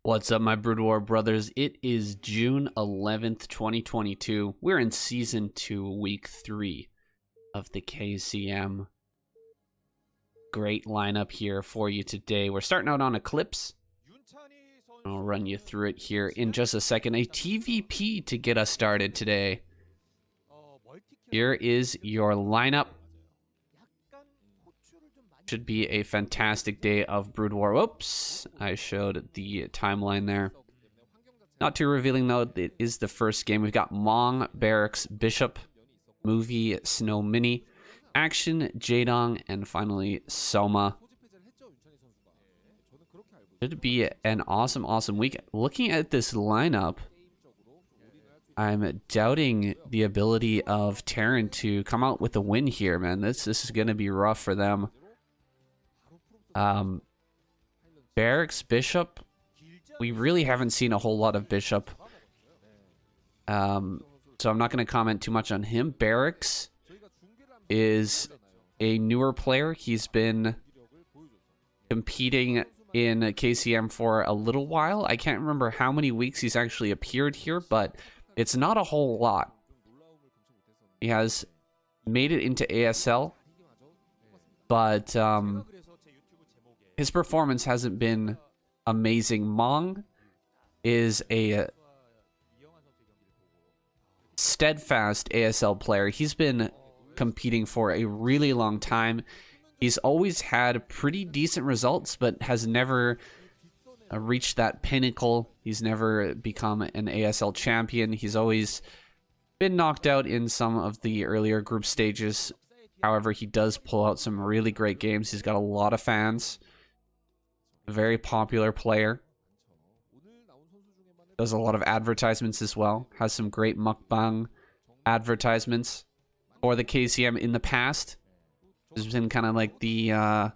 What's up, my Broodwar brothers? It is June 11th, 2022. We're in Season 2, Week 3 of the KCM. Great lineup here for you today. We're starting out on Eclipse. I'll run you through it here in just a second. A TVP to get us started today. Here is your lineup. Should be a fantastic day of Broodwar. Whoops, I showed the timeline there. Not too revealing though, it is the first game. We've got Mong, Barracks, Bishop, Movie, Snow Mini, Action, Jaedong, and finally Soma. Should be an awesome week. Looking at this lineup, I'm doubting the ability of Terran to come out with a win here, man. This is going to be rough for them. Barracks, Bishop, we really haven't seen a whole lot of Bishop. So I'm not going to comment too much on him. Barracks is a newer player. He's been competing in KCM for a little while. I can't remember how many weeks he's actually appeared here, but it's not a whole lot. He has made it into ASL, but his performance hasn't been amazing. Mong is a steadfast ASL player. He's been competing for a really long time. He's always had pretty decent results, but has never reached that pinnacle. He's never become an ASL champion. He's always been knocked out in some of the earlier group stages. However, he does pull out some really great games. He's got a lot of fans. A very popular player. Does a lot of advertisements as well. Has some great mukbang advertisements for the KCM in the past. Has been kind of like the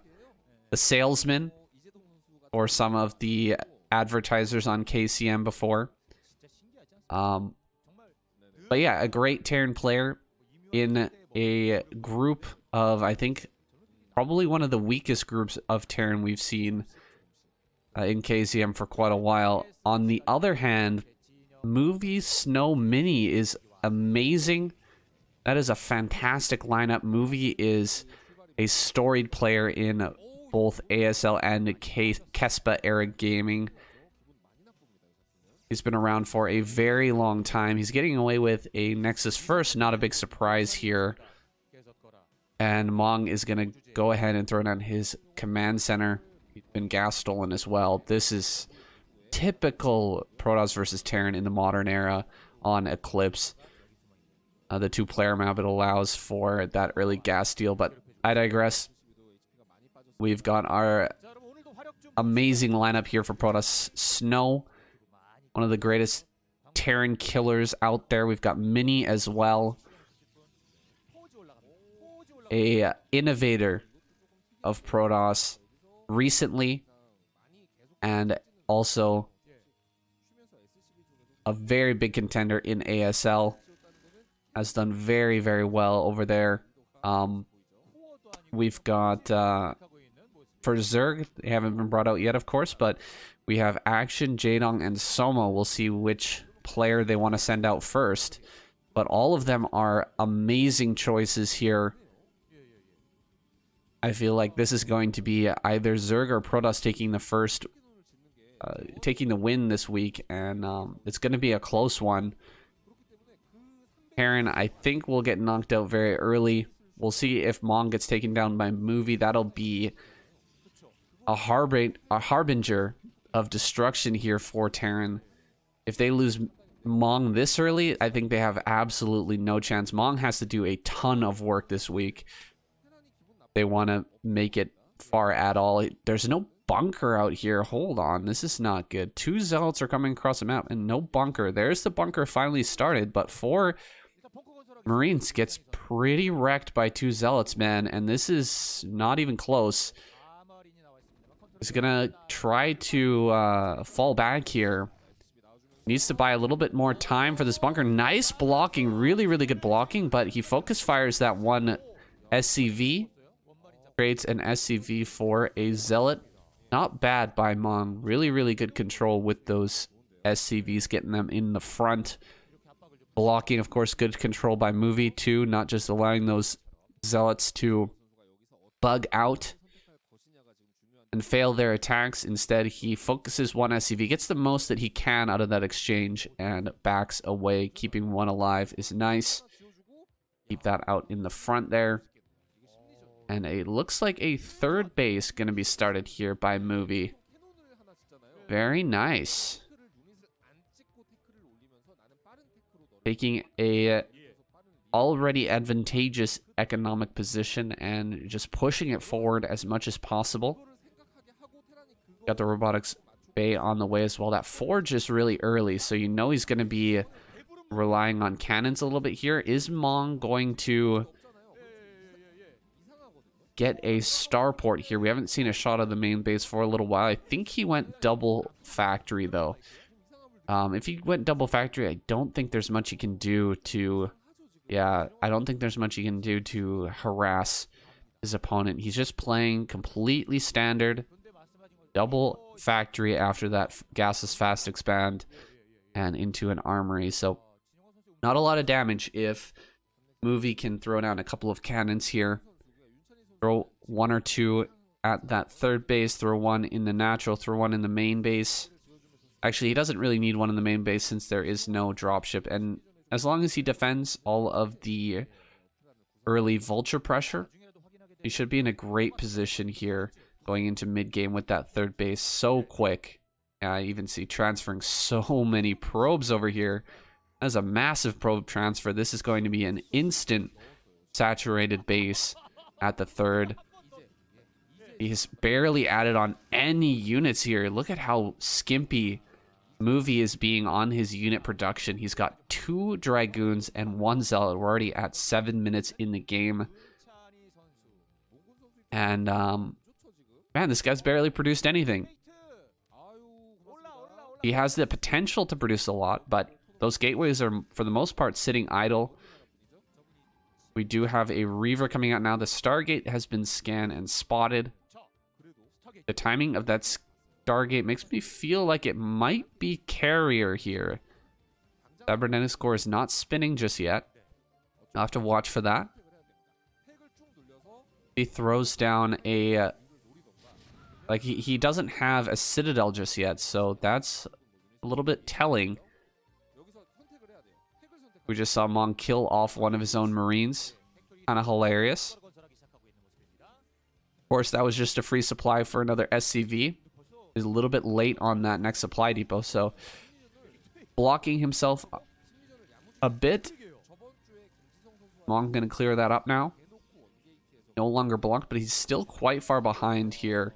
salesman for some of the advertisers on KCM before. But yeah, a great Terran player in a group of, I think, probably one of the weakest groups of Terran we've seen in KCM for quite a while. On the other hand, Movie Snow Mini is amazing. That is a fantastic lineup. Movie is a storied player in both ASL and KESPA era gaming. He's been around for a very long time. He's getting away with a Nexus first, not a big surprise here. And Mong is going to go ahead and throw down his command center. He's been gas stolen as well. This is typical Protoss versus Terran in the modern era on Eclipse. The two-player map, it allows for that early gas steal, but I digress. We've got our amazing lineup here for Protoss. Snow, one of the greatest Terran killers out there. We've got Mini as well. A innovator of Protoss recently, and also a very big contender in ASL. Has done very well over there. We've got for Zerg, they haven't been brought out yet, of course, but we have Action, Jaedong, and Soma. We'll see which player they want to send out first, but all of them are amazing choices here. I feel like this is going to be either Zerg or Protoss taking the first, taking the win this week, and it's going to be a close one. Terran, I think, will get knocked out very early. We'll see if Mong gets taken down by Movie. That'll be a harbinger of destruction here for Terran. If they lose Mong this early, I think they have absolutely no chance. Mong has to do a ton of work this week. They want to make it far at all. There's no bunker out here. Hold on, this is not good. Two zealots are coming across the map and no bunker. There's the bunker finally started, but 4 Marines gets pretty wrecked by 2 zealots, man, and this is not even close. He's gonna try to fall back here. Needs to buy a little bit more time for this bunker. Nice blocking, really good blocking, but he focus fires that one SCV. Creates an SCV for a zealot. Not bad by Mong. Really, really good control with those SCVs, getting them in the front. Blocking, of course, good control by Movie too, not just allowing those zealots to bug out and fail their attacks. Instead, he focuses one SCV, gets the most that he can out of that exchange, and backs away. Keeping one alive is nice. Keep that out in the front there. And it looks like a third base going to be started here by Movie. Very nice. Taking a already advantageous economic position and just pushing it forward as much as possible. Got the robotics bay on the way as well. That forge is really early, so you know he's going to be relying on cannons a little bit here. Is Mong going to get a starport here? We haven't seen a shot of the main base for a little while. I think he went double factory, though. If he went double factory, I don't think there's much he can do to... Yeah, I don't think there's much he can do to harass his opponent. He's just playing completely standard. Double factory after that gaseous fast expand and into an armory. So not a lot of damage if Movie can throw down a couple of cannons here. Throw one or two at that third base. Throw one in the natural. Throw one in the main base. Actually, he doesn't really need one in the main base since there is no dropship. And as long as he defends all of the early vulture pressure, he should be in a great position here going into mid-game with that third base so quick. I even see transferring so many probes over here. That's a massive probe transfer. This is going to be an instant saturated base at the third. He's barely added on any units here. Look at how skimpy Movie is being on his unit production. He's got 2 Dragoons and 1 Zealot. We're already at 7 minutes in the game. And, man, this guy's barely produced anything. He has the potential to produce a lot, but those gateways are, for the most part, sitting idle. We do have a Reaver coming out now. The Stargate has been scanned and spotted. The timing of that Stargate makes me feel like it might be Carrier here. Cybernetics core is not spinning just yet. I'll have to watch for that. He throws down a... Like, he doesn't have a Citadel just yet, so that's a little bit telling. We just saw Mong kill off one of his own Marines. Kind of hilarious. Of course, that was just a free supply for another SCV. He's a little bit late on that next supply depot, so blocking himself a bit. Mong gonna clear that up now. No longer blocked, but he's still quite far behind here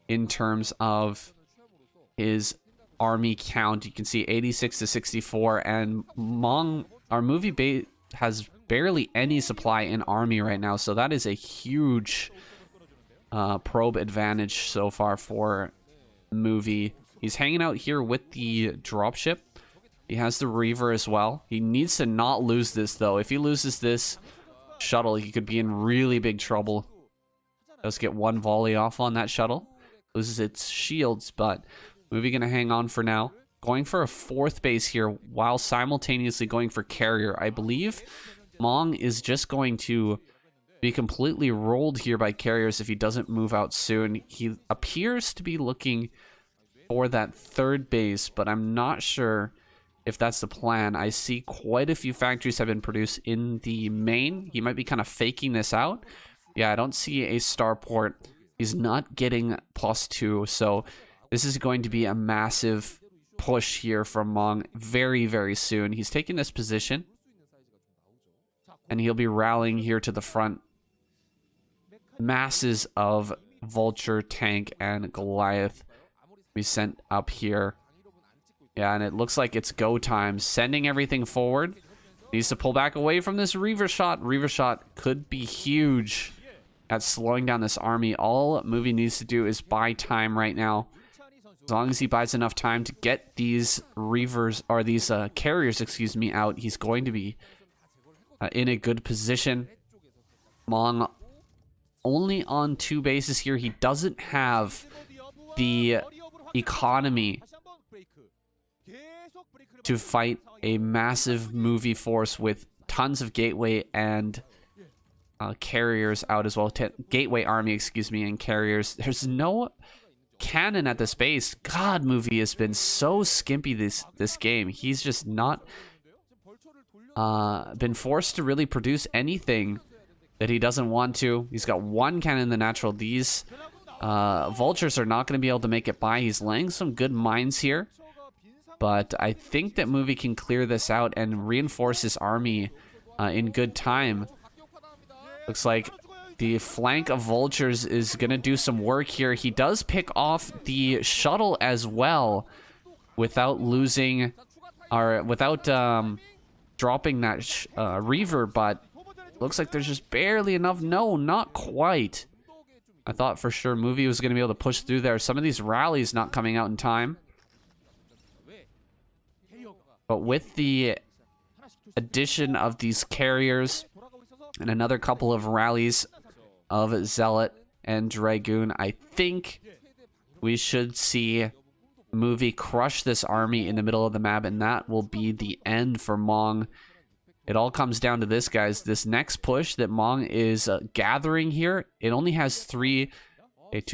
in terms of his army count. You can see 86 to 64, and Mong, our Movie base, has barely any supply in army right now, so that is a huge probe advantage so far for Movie. He's hanging out here with the dropship. He has the Reaver as well. He needs to not lose this, though. If he loses this shuttle, he could be in really big trouble. Does get one volley off on that shuttle. Loses its shields, but Movie gonna hang on for now. Going for a 4th base here while simultaneously going for Carrier. I believe Mong is just going to be completely rolled here by Carriers if he doesn't move out soon. He appears to be looking for that 3rd base, but I'm not sure if that's the plan. I see quite a few factories have been produced in the main. He might be kind of faking this out. Yeah, I don't see a starport. He's not getting +2, so this is going to be a massive push here from Mong very, very soon. He's taking this position, and he'll be rallying here to the front. Masses of Vulture, Tank, and Goliath be sent up here. Yeah, and it looks like it's go time. Sending everything forward. Needs to pull back away from this Reaver shot. Reaver shot could be huge at slowing down this army. All Movie needs to do is buy time right now. As long as he buys enough time to get these Reavers, or these Carriers, excuse me, out, he's going to be in a good position. Mong only on 2 bases here. He doesn't have the economy to fight a massive movie force with tons of gateway and carriers out as well. Gateway army, excuse me, and carriers. There's no cannon at this base. God, movie has been so skimpy this game. He's just not been forced to really produce anything that he doesn't want to. He's got one cannon in the natural. These vultures are not going to be able to make it by. He's laying some good mines here, but I think that movie can clear this out and reinforce his army in good time. Looks like the flank of vultures is going to do some work here. He does pick off the shuttle as well without losing, or without dropping that reaver, but looks like there's just barely enough. No, not quite. I thought for sure movie was going to be able to push through there. Some of these rallies not coming out in time. But with the addition of these carriers and another couple of rallies of Zealot and Dragoon, I think we should see movie crush this army in the middle of the map, and that will be the end for Mong. It all comes down to this, guys. This next push that Mong is gathering here, it only has 2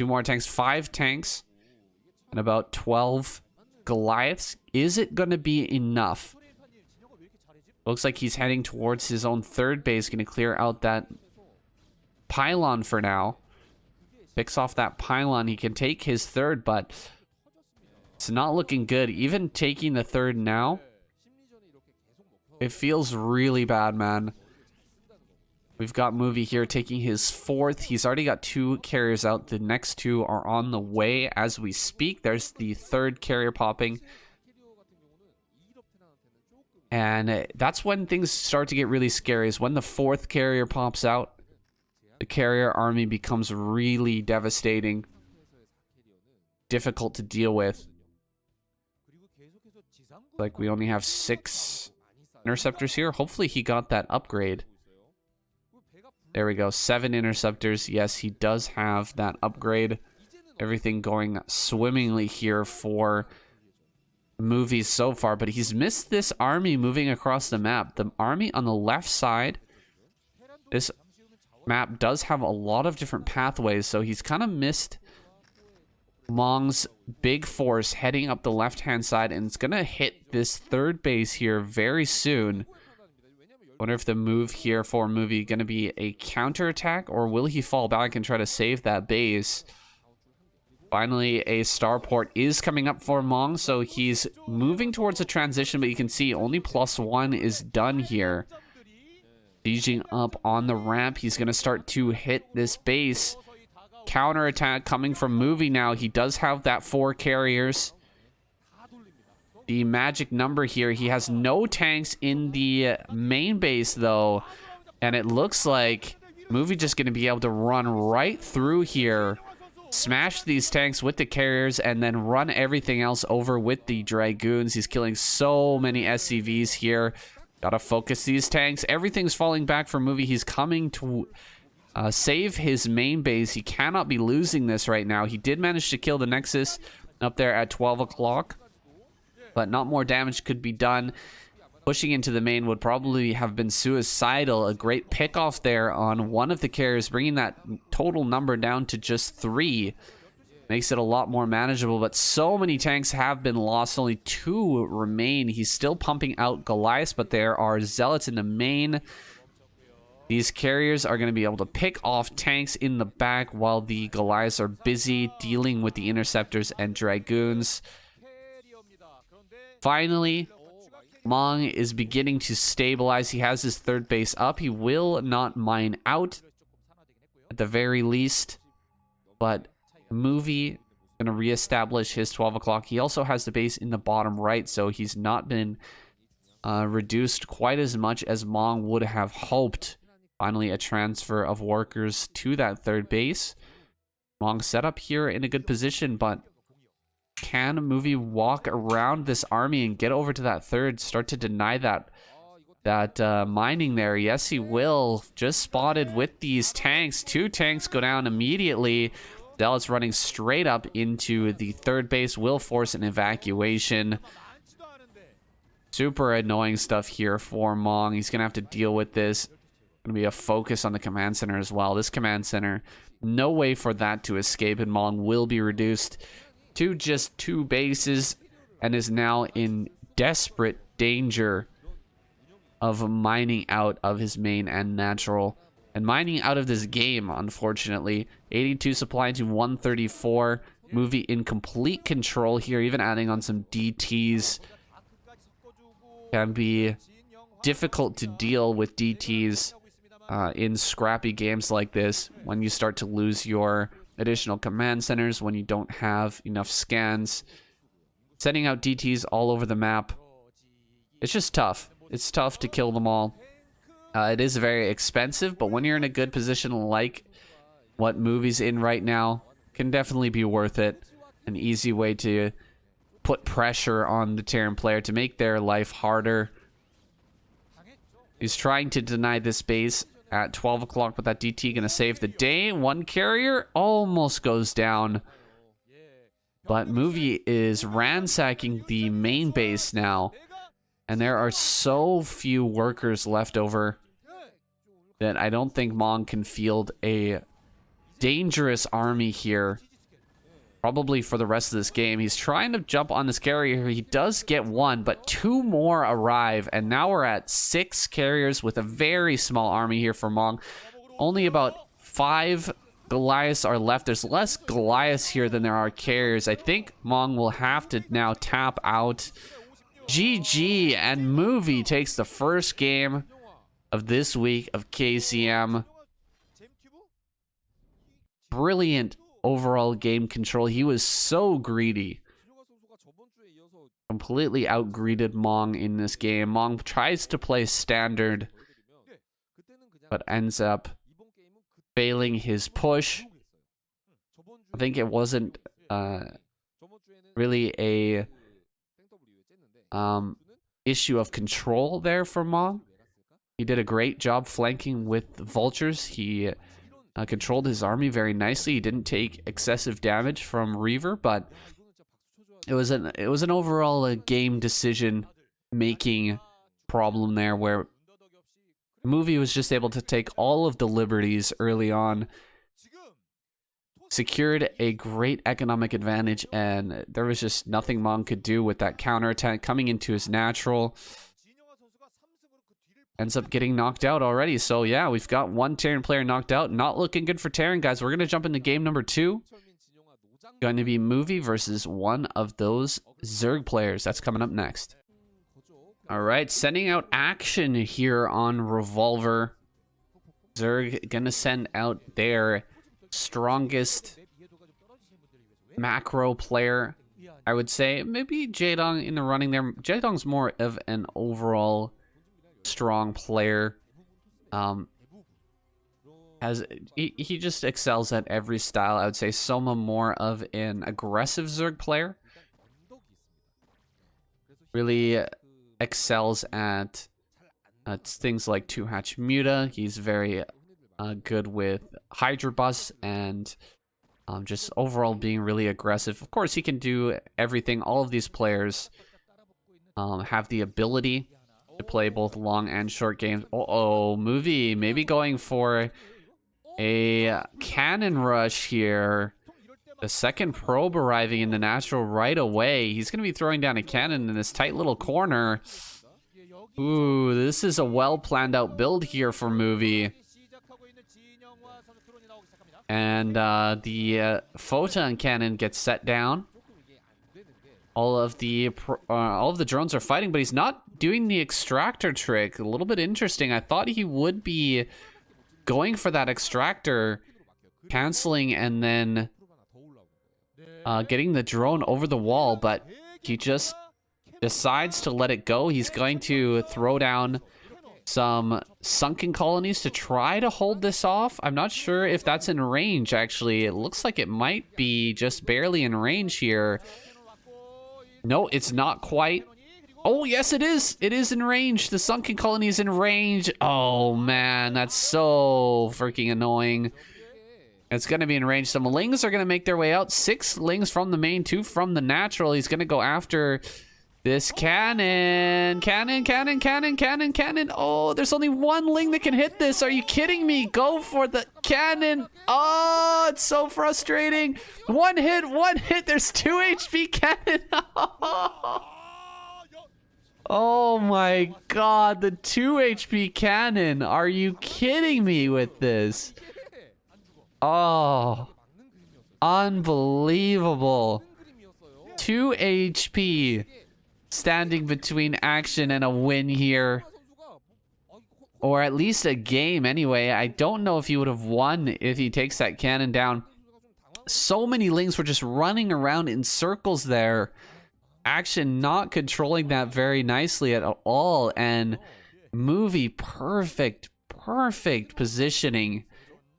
more tanks, 5 tanks, and about 12 Goliaths. Is it going to be enough? Looks like he's heading towards his own third base, going to clear out that pylon for now. Picks off that pylon. He can take his third, but it's not looking good. Even taking the third now, it feels really bad, man. We've got movie here taking his fourth. He's already got 2 carriers out. The next 2 are on the way as we speak. There's the third carrier popping. And that's when things start to get really scary, is when the 4th carrier pops out. The carrier army becomes really devastating. Difficult to deal with. Like, we only have 6 interceptors here. Hopefully he got that upgrade. There we go. 7 interceptors. Yes, he does have that upgrade. Everything going swimmingly here for movies so far, but he's missed this army moving across the map. The army on the left side, this map does have a lot of different pathways, so he's kind of missed Mong's big force heading up the left-hand side, and it's gonna hit this third base here very soon. Wonder if the move here for movie gonna be a counterattack, or will he fall back and try to save that base? Finally, a starport is coming up for Mong, so he's moving towards a transition, but you can see only +1 is done here. Sieging up on the ramp, he's going to start to hit this base. Counterattack coming from movie now. He does have that 4 carriers. The magic number here, he has no tanks in the main base, though, and it looks like movie just going to be able to run right through here, smash these tanks with the carriers, and then run everything else over with the Dragoons. He's killing so many SCVs here. Gotta focus these tanks. Everything's falling back for movie. He's coming to save his main base. He cannot be losing this right now. He did manage to kill the Nexus up there at 12 o'clock, but not more damage could be done. Pushing into the main would probably have been suicidal. A great pick off there on one of the carriers, bringing that total number down to just 3. Makes it a lot more manageable, but so many tanks have been lost. Only 2 remain. He's still pumping out Goliaths, but there are Zealots in the main. These carriers are going to be able to pick off tanks in the back while the Goliaths are busy dealing with the Interceptors and Dragoons. Finally, Mong is beginning to stabilize. He has his third base up. He will not mine out at the very least, but movie going to reestablish his 12 o'clock. He also has the base in the bottom right, so he's not been reduced quite as much as Mong would have hoped. Finally, a transfer of workers to that third base. Mong set up here in a good position, but can movie walk around this army and get over to that third, start to deny that mining there? Yes, he will. Just spotted with these tanks. 2 tanks go down immediately. Zealots running straight up into the third base will force an evacuation. Super annoying stuff here for Mong. He's going to have to deal with this. Going to be a focus on the command center as well. This command center, no way for that to escape, and Mong will be reduced to just 2 bases and is now in desperate danger of mining out of his main and natural. And mining out of this game, unfortunately. 82 supply to 134. Movie in complete control here, even adding on some DTs. Can be difficult to deal with DTs in scrappy games like this when you start to lose your additional command centers, when you don't have enough scans. Sending out DTs all over the map, it's just tough. It's tough to kill them all. It is very expensive, but when you're in a good position like what Movie's in right now, can definitely be worth it. An easy way to put pressure on the Terran player to make their life harder. He's trying to deny this base at 12 o'clock, but that DT going to save the day. One carrier almost goes down. But Movie is ransacking the main base now. And there are so few workers left over that I don't think Mong can field a dangerous army here. Probably for the rest of this game. He's trying to jump on this carrier. He does get 1, but 2 more arrive. And now we're at 6 carriers with a very small army here for Mong. Only about 5 Goliaths are left. There's less Goliaths here than there are carriers. I think Mong will have to now tap out. GG, and Movie takes the first game of this week of KCM. Brilliant overall game control. He was so greedy. Completely outgreeded Mong in this game. Mong tries to play standard, but ends up failing his push. I think it wasn't really a issue of control there for Mong. He did a great job flanking with vultures. He controlled his army very nicely. He didn't take excessive damage from Reaver, but it was an overall game decision making problem there, where Movie was just able to take all of the liberties early on, secured a great economic advantage, and there was just nothing Mong could do with that counterattack coming into his natural. Ends up getting knocked out already. So yeah, we've got 1 Terran player knocked out. Not looking good for Terran, guys. We're going to jump into game number 2. Going to be Movie versus one of those Zerg players. That's coming up next. All right, sending out action here on Revolver. Zerg going to send out their strongest macro player, I would say. Maybe Jaedong in the running there. Jaedong's more of an overall strong player. He just excels at every style. I would say Soma more of an aggressive Zerg player. Really excels at things like 2-hatch Muta. He's very good with Hydra Bus and just overall being really aggressive. Of course, he can do everything. All of these players have the ability to play both long and short games. Movie maybe going for a cannon rush here. The second probe arriving in the natural right away. He's going to be throwing down a cannon in this tight little corner. Ooh, this is a well-planned out build here for Movie. And the photon cannon gets set down. All of the drones are fighting, but he's not doing the extractor trick. A little bit interesting. I thought he would be going for that extractor, canceling, and then getting the drone over the wall, but he just decides to let it go. He's going to throw down some sunken colonies to try to hold this off. I'm not sure if that's in range, actually. It looks like it might be just barely in range here. No, it's not quite. Oh, yes, it is. It is in range. The sunken colony is in range. Oh, man, that's so freaking annoying. It's going to be in range. Some lings are going to make their way out. 6 lings from the main, 2 from the natural. He's going to go after this cannon. Cannon. Oh, there's only 1 ling that can hit this. Are you kidding me? Go for the cannon. Oh, it's so frustrating. One hit. There's 2 HP cannon. Oh my god, the 2 HP cannon. Are you kidding me with this? Oh, unbelievable. 2 HP standing between action and a win here. Or at least a game anyway. I don't know if he would have won if he takes that cannon down. So many lings were just running around in circles there. Action not controlling that very nicely at all. And movie perfect positioning.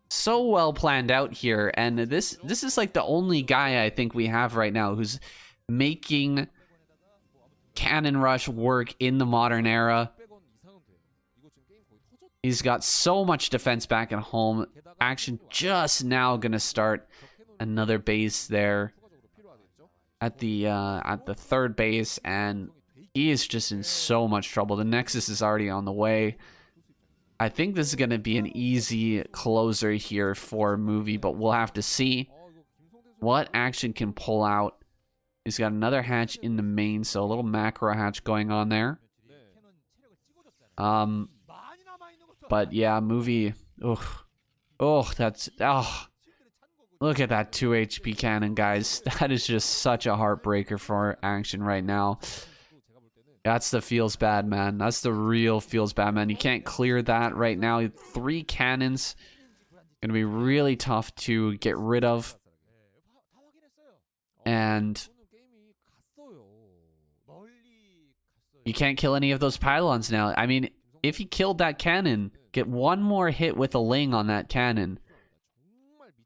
So well planned out here. And this is like the only guy I think we have right now who's making cannon rush work in the modern era. He's got so much defense back at home. Action just now gonna start another base there at the 3rd base, and he is just in so much trouble. The Nexus is already on the way. I think this is going to be an easy closer here for movie, but we'll have to see what action can pull out. He's got another hatch in the main, so a little macro hatch going on there. But yeah, movie. Look at that 2 HP cannon, guys. That is just such a heartbreaker for action right now. That's the feels bad, man. That's the real feels bad, man. You can't clear that right now. 3 cannons. Gonna be really tough to get rid of. And you can't kill any of those pylons now. I mean, if he killed that cannon, get 1 more hit with a ling on that cannon,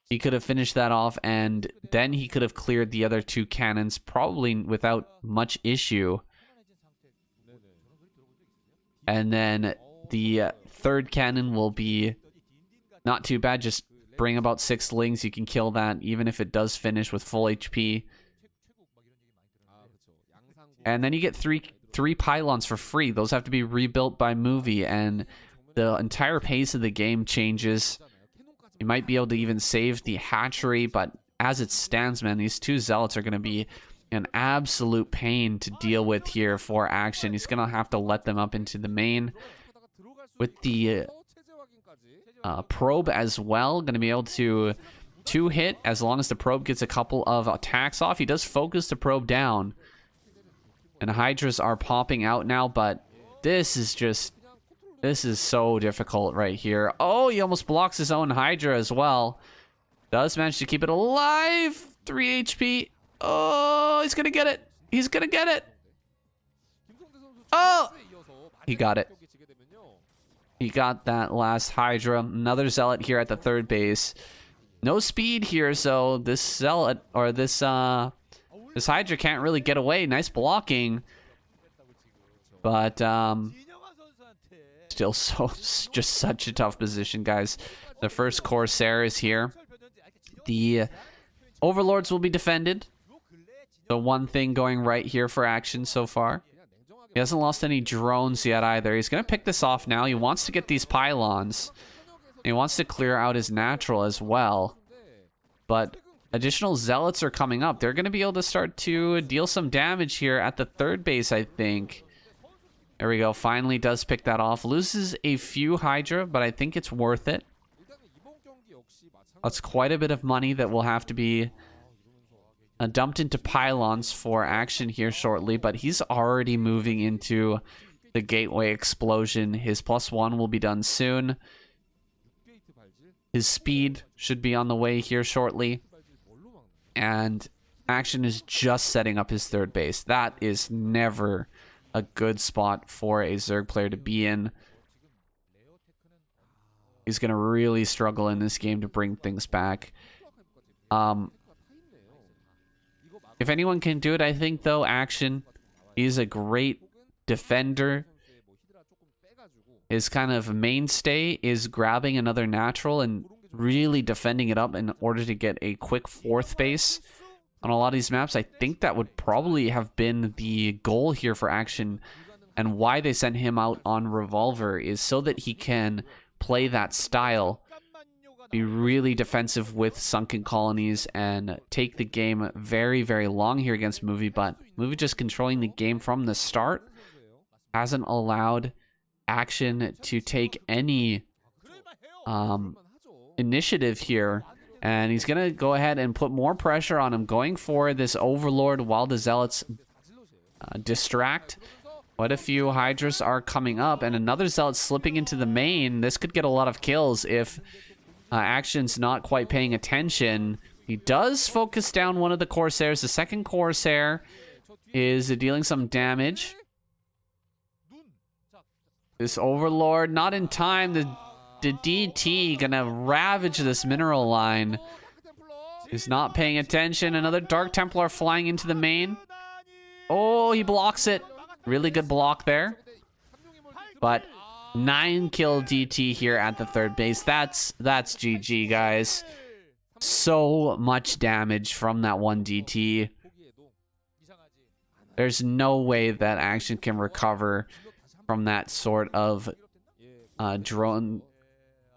he could have finished that off, and then he could have cleared the other 2 cannons probably without much issue. And then the 3rd cannon will be not too bad. Just bring about 6 lings. You can kill that even if it does finish with full HP. And then you get three pylons for free. Those have to be rebuilt by movie, and the entire pace of the game changes. You might be able to even save the hatchery, but as it stands, man, these 2 zealots are going to be an absolute pain to deal with here for action. He's going to have to let them up into the main. With the probe as well, going to be able to 2-hit as long as the probe gets a couple of attacks off. He does focus the probe down. And Hydras are popping out now, but this is so difficult right here. Oh, he almost blocks his own Hydra as well. Does manage to keep it alive. 3 HP. Oh, he's going to get it. He's going to get it. Oh, he got it. He got that last Hydra. Another Zealot here at the 3rd base. No speed here, so this Zealot, or this Hydra can't really get away. Nice blocking. But, still just such a tough position, guys. The first Corsair is here. The Overlords will be defended. The one thing going right here for action so far. He hasn't lost any drones yet either. He's going to pick this off now. He wants to get these pylons. He wants to clear out his natural as well. But additional Zealots are coming up. They're going to be able to start to deal some damage here at the 3rd base, I think. There we go. Finally does pick that off. Loses a few Hydra, but I think it's worth it. That's quite a bit of money that will have to be dumped into pylons for action here shortly, but he's already moving into the gateway explosion. His +1 will be done soon. His speed should be on the way here shortly. And action is just setting up his 3rd base. That is never a good spot for a Zerg player to be in. He's going to really struggle in this game to bring things back. If anyone can do it, I think, though, action. He's a great defender. His kind of mainstay is grabbing another natural and really defending it up in order to get a quick 4th base on a lot of these maps. I think that would probably have been the goal here for Action, and why they sent him out on Revolver is so that he can play that style, be really defensive with sunken colonies, and take the game very, very long here against Movie. But Movie just controlling the game from the start hasn't allowed Action to take any initiative here, and he's gonna go ahead and put more pressure on him, going for this Overlord while the Zealots distract. Quite a few Hydras are coming up, and another Zealot slipping into the main. This could get a lot of kills if Action's not quite paying attention. He does focus down one of the Corsairs. The second Corsair is dealing some damage. This Overlord not in time. The DT gonna ravage this mineral line. He's not paying attention. Another Dark Templar flying into the main. Oh, he blocks it. Really good block there. But 9 kill DT here at the 3rd base. That's GG, guys. So much damage from that one DT. There's no way that Action can recover from that sort of drone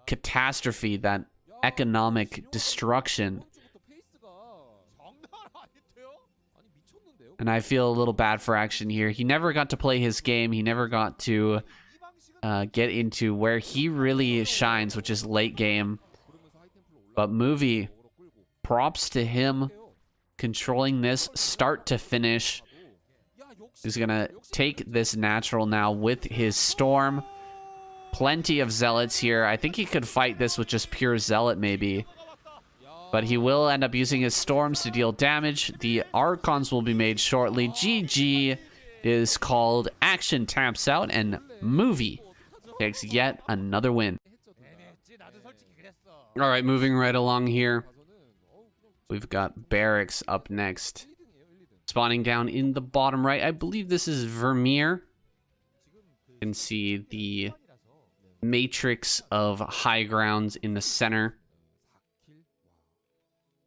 catastrophe, that economic destruction. And I feel a little bad for Action here. He never got to play his game. He never got to get into where he really shines, which is late game. But Movie, props to him controlling this start to finish. He's gonna take this natural now with his Storm. Plenty of Zealots here. I think he could fight this with just pure Zealot maybe, but he will end up using his Storms to deal damage. The Archons will be made shortly. GG is called. Action taps out, and Movie takes yet another win. All right, moving right along here. We've got Barracks up next. Spawning down in the bottom right. I believe this is Vermeer. You can see the matrix of high grounds in the center.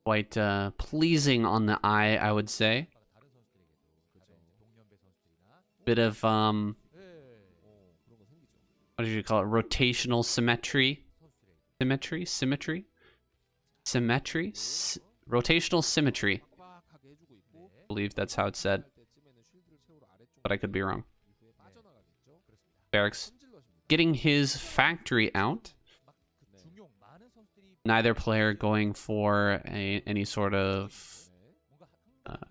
Quite pleasing on the eye, I would say. Bit of what did you call it? Rotational symmetry. Symmetry. Rotational symmetry. I believe that's how it's said, but I could be wrong. Barracks getting his factory out. Neither player going for any sort of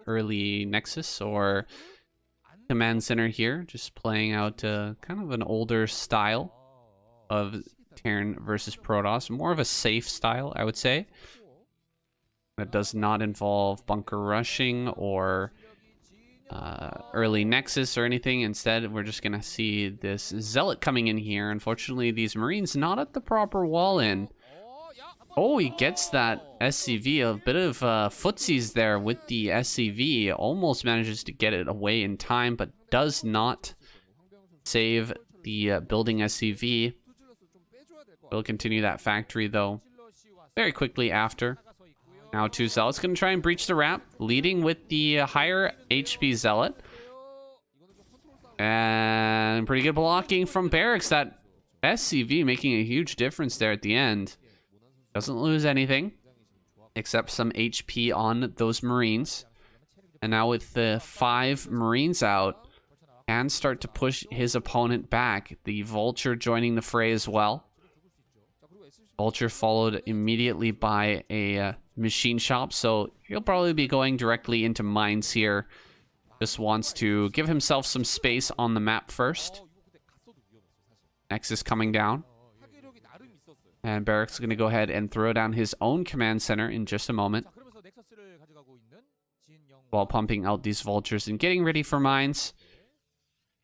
early Nexus or command center here. Just playing out kind of an older style of Terran versus Protoss. More of a safe style, I would say. That does not involve bunker rushing or early Nexus or anything. Instead, we're just going to see this Zealot coming in here. Unfortunately, these Marines not at the proper wall in. Oh, he gets that SCV. A bit of footsies there with the SCV. Almost manages to get it away in time, but does not save the building SCV. Will continue that factory, though, very quickly after. Now 2 Zealots going to try and breach the ramp, leading with the higher HP Zealot. And pretty good blocking from Barracks. That SCV making a huge difference there at the end. Doesn't lose anything, except some HP on those Marines. And now with the 5 Marines out, can start to push his opponent back. The Vulture joining the fray as well. Vulture followed immediately by a machine shop, so he'll probably be going directly into mines here. Just wants to give himself some space on the map first. Nexus coming down. And Barracks is going to go ahead and throw down his own command center in just a moment, while pumping out these Vultures and getting ready for mines.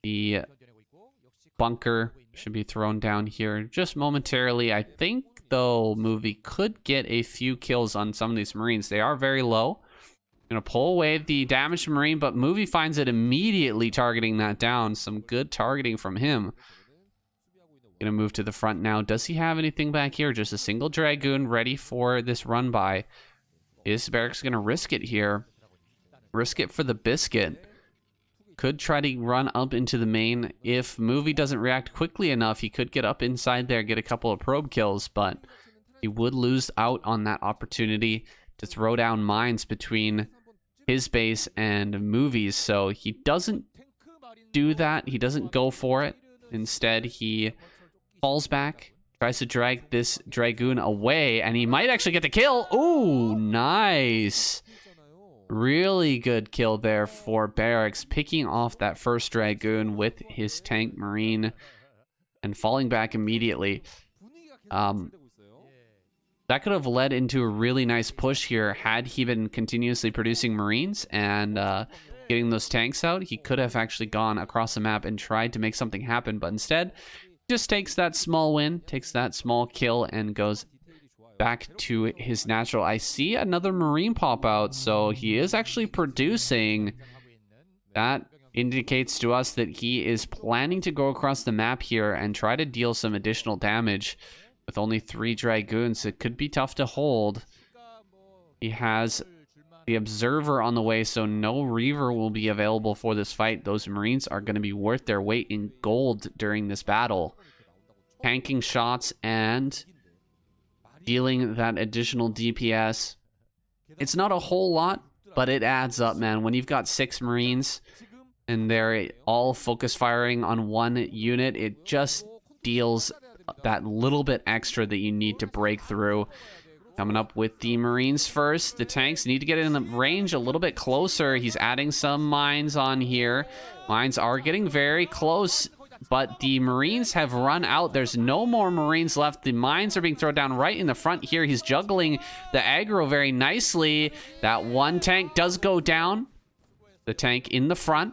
The bunker should be thrown down here just momentarily. I think, though, Movie could get a few kills on some of these Marines. They are very low. Gonna pull away the damaged Marine, but Movie finds it immediately, targeting that down. Some good targeting from him. Gonna move to the front now. Does he have anything back here? Just a single Dragoon ready for this run by. Is Barracks gonna risk it here? Risk it for the biscuit. Could try to run up into the main. If Movie doesn't react quickly enough, he could get up inside there, get a couple of probe kills, but he would lose out on that opportunity to throw down mines between his base and Movie's. So he doesn't do that. He doesn't go for it. Instead, he falls back, tries to drag this Dragoon away, and he might actually get the kill. Ooh, nice. Really good kill there for Barracks, picking off that first Dragoon with his tank Marine and falling back immediately. That could have led into a really nice push here had he been continuously producing Marines and getting those tanks out. He could have actually gone across the map and tried to make something happen, but instead just takes that small win, takes that small kill, and goes back to his natural. I see another Marine pop out, so he is actually producing. That indicates to us that he is planning to go across the map here and try to deal some additional damage. With only 3 Dragoons, it could be tough to hold. He has the Observer on the way, so no Reaver will be available for this fight. Those Marines are going to be worth their weight in gold during this battle. Tanking shots and dealing that additional DPS. It's not a whole lot, but it adds up, man. When you've got 6 Marines and they're all focus firing on one unit, it just deals that little bit extra that you need to break through. Coming up with the Marines first. The tanks need to get in the range a little bit closer. He's adding some mines on here. Mines are getting very close, but the Marines have run out. There's no more Marines left. The mines are being thrown down right in the front here. He's juggling the aggro very nicely. That one tank does go down. The tank in the front.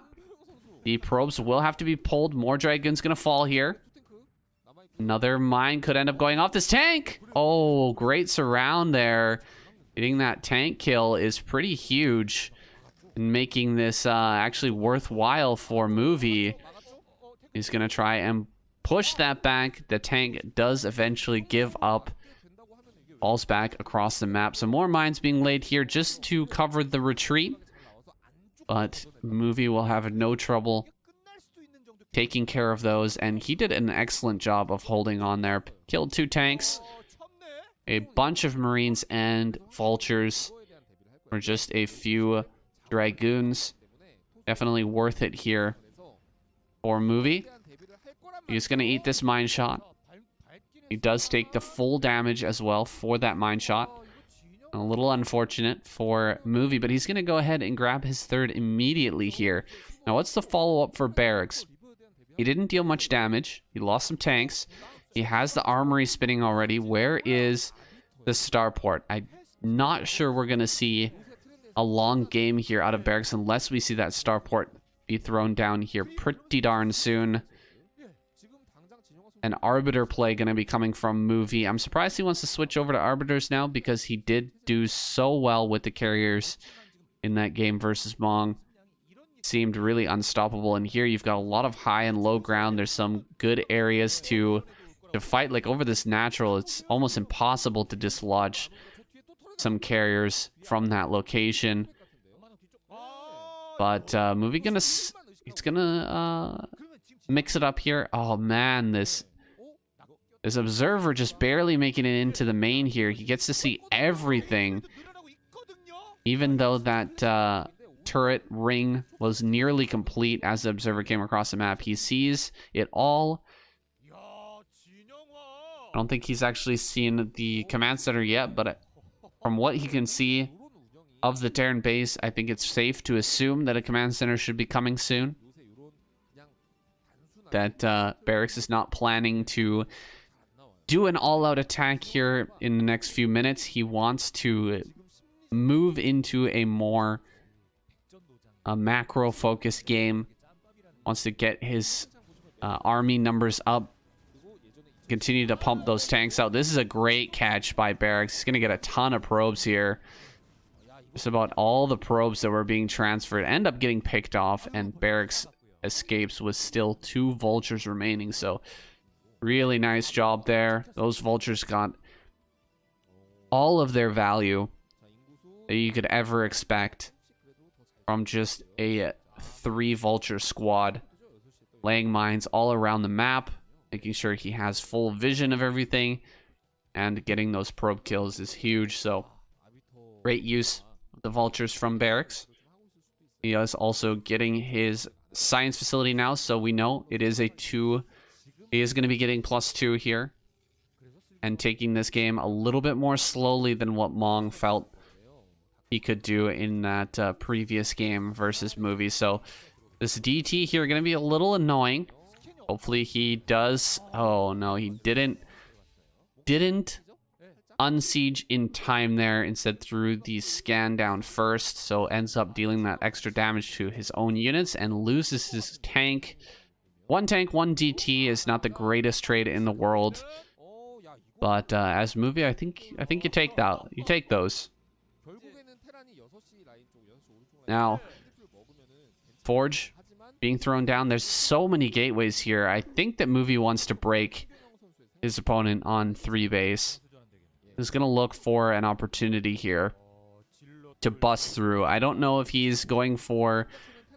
The probes will have to be pulled. More Dragoons gonna fall here. Another mine could end up going off this tank. Oh, great surround there. Getting that tank kill is pretty huge. And making this actually worthwhile for Movie. He's going to try and push that back. The tank does eventually give up. Falls back across the map. So more mines being laid here just to cover the retreat. But Movie will have no trouble taking care of those, and he did an excellent job of holding on there. Killed 2 tanks, a bunch of Marines and Vultures for just a few Dragoons. Definitely worth it here for Movie. He's going to eat this mine shot. He does take the full damage as well for that mine shot. A little unfortunate for Movie, but he's going to go ahead and grab his 3rd immediately here. Now, what's the follow-up for Barracks? He didn't deal much damage. He lost some tanks. He has the armory spinning already. Where is the starport? I'm not sure we're going to see a long game here out of Barracks unless we see that starport be thrown down here pretty darn soon. An Arbiter play going to be coming from Movie. I'm surprised he wants to switch over to Arbiters now because he did do so well with the carriers in that game versus Mong. Seemed really unstoppable, and here you've got a lot of high and low ground. There's some good areas to fight. Like over this natural, it's almost impossible to dislodge some carriers from that location. But Movie he's gonna mix it up here. Oh man, this Observer just barely making it into the main here. He gets to see everything, even though that turret ring was nearly complete as the Observer came across the map. He sees it all. I don't think he's actually seen the command center yet, but from what he can see of the Terran base, I think it's safe to assume that a command center should be coming soon. That Barracks is not planning to do an all-out attack here in the next few minutes. He wants to move into a more macro-focused game. Wants to get his army numbers up. Continue to pump those tanks out. This is a great catch by Barracks. He's going to get a ton of probes here. Just about all the probes that were being transferred end up getting picked off, and Barracks escapes with still 2 Vultures remaining. So Really nice job there. Those vultures got all of their value that you could ever expect from just a 3 vulture squad. Laying mines all around the map, making sure he has full vision of everything, and getting those probe kills is huge. So great use of the vultures from barracks. He is also getting his science facility now, so we know it is a 2. He is going to be getting +2 here and taking this game a little bit more slowly than what Mong felt he could do in that previous game versus movie. So this DT here going to be a little annoying. Hopefully he does. Oh no, he didn't unsiege in time there. Instead threw the scan down first, so ends up dealing that extra damage to his own units and loses his tank. 1 tank, 1 DT is not the greatest trade in the world, but as movie, I think you take that. You take those. Now, Forge being thrown down. There's so many gateways here. I think that movie wants to break his opponent on 3 base. He's going to look for an opportunity here to bust through. I don't know if he's going for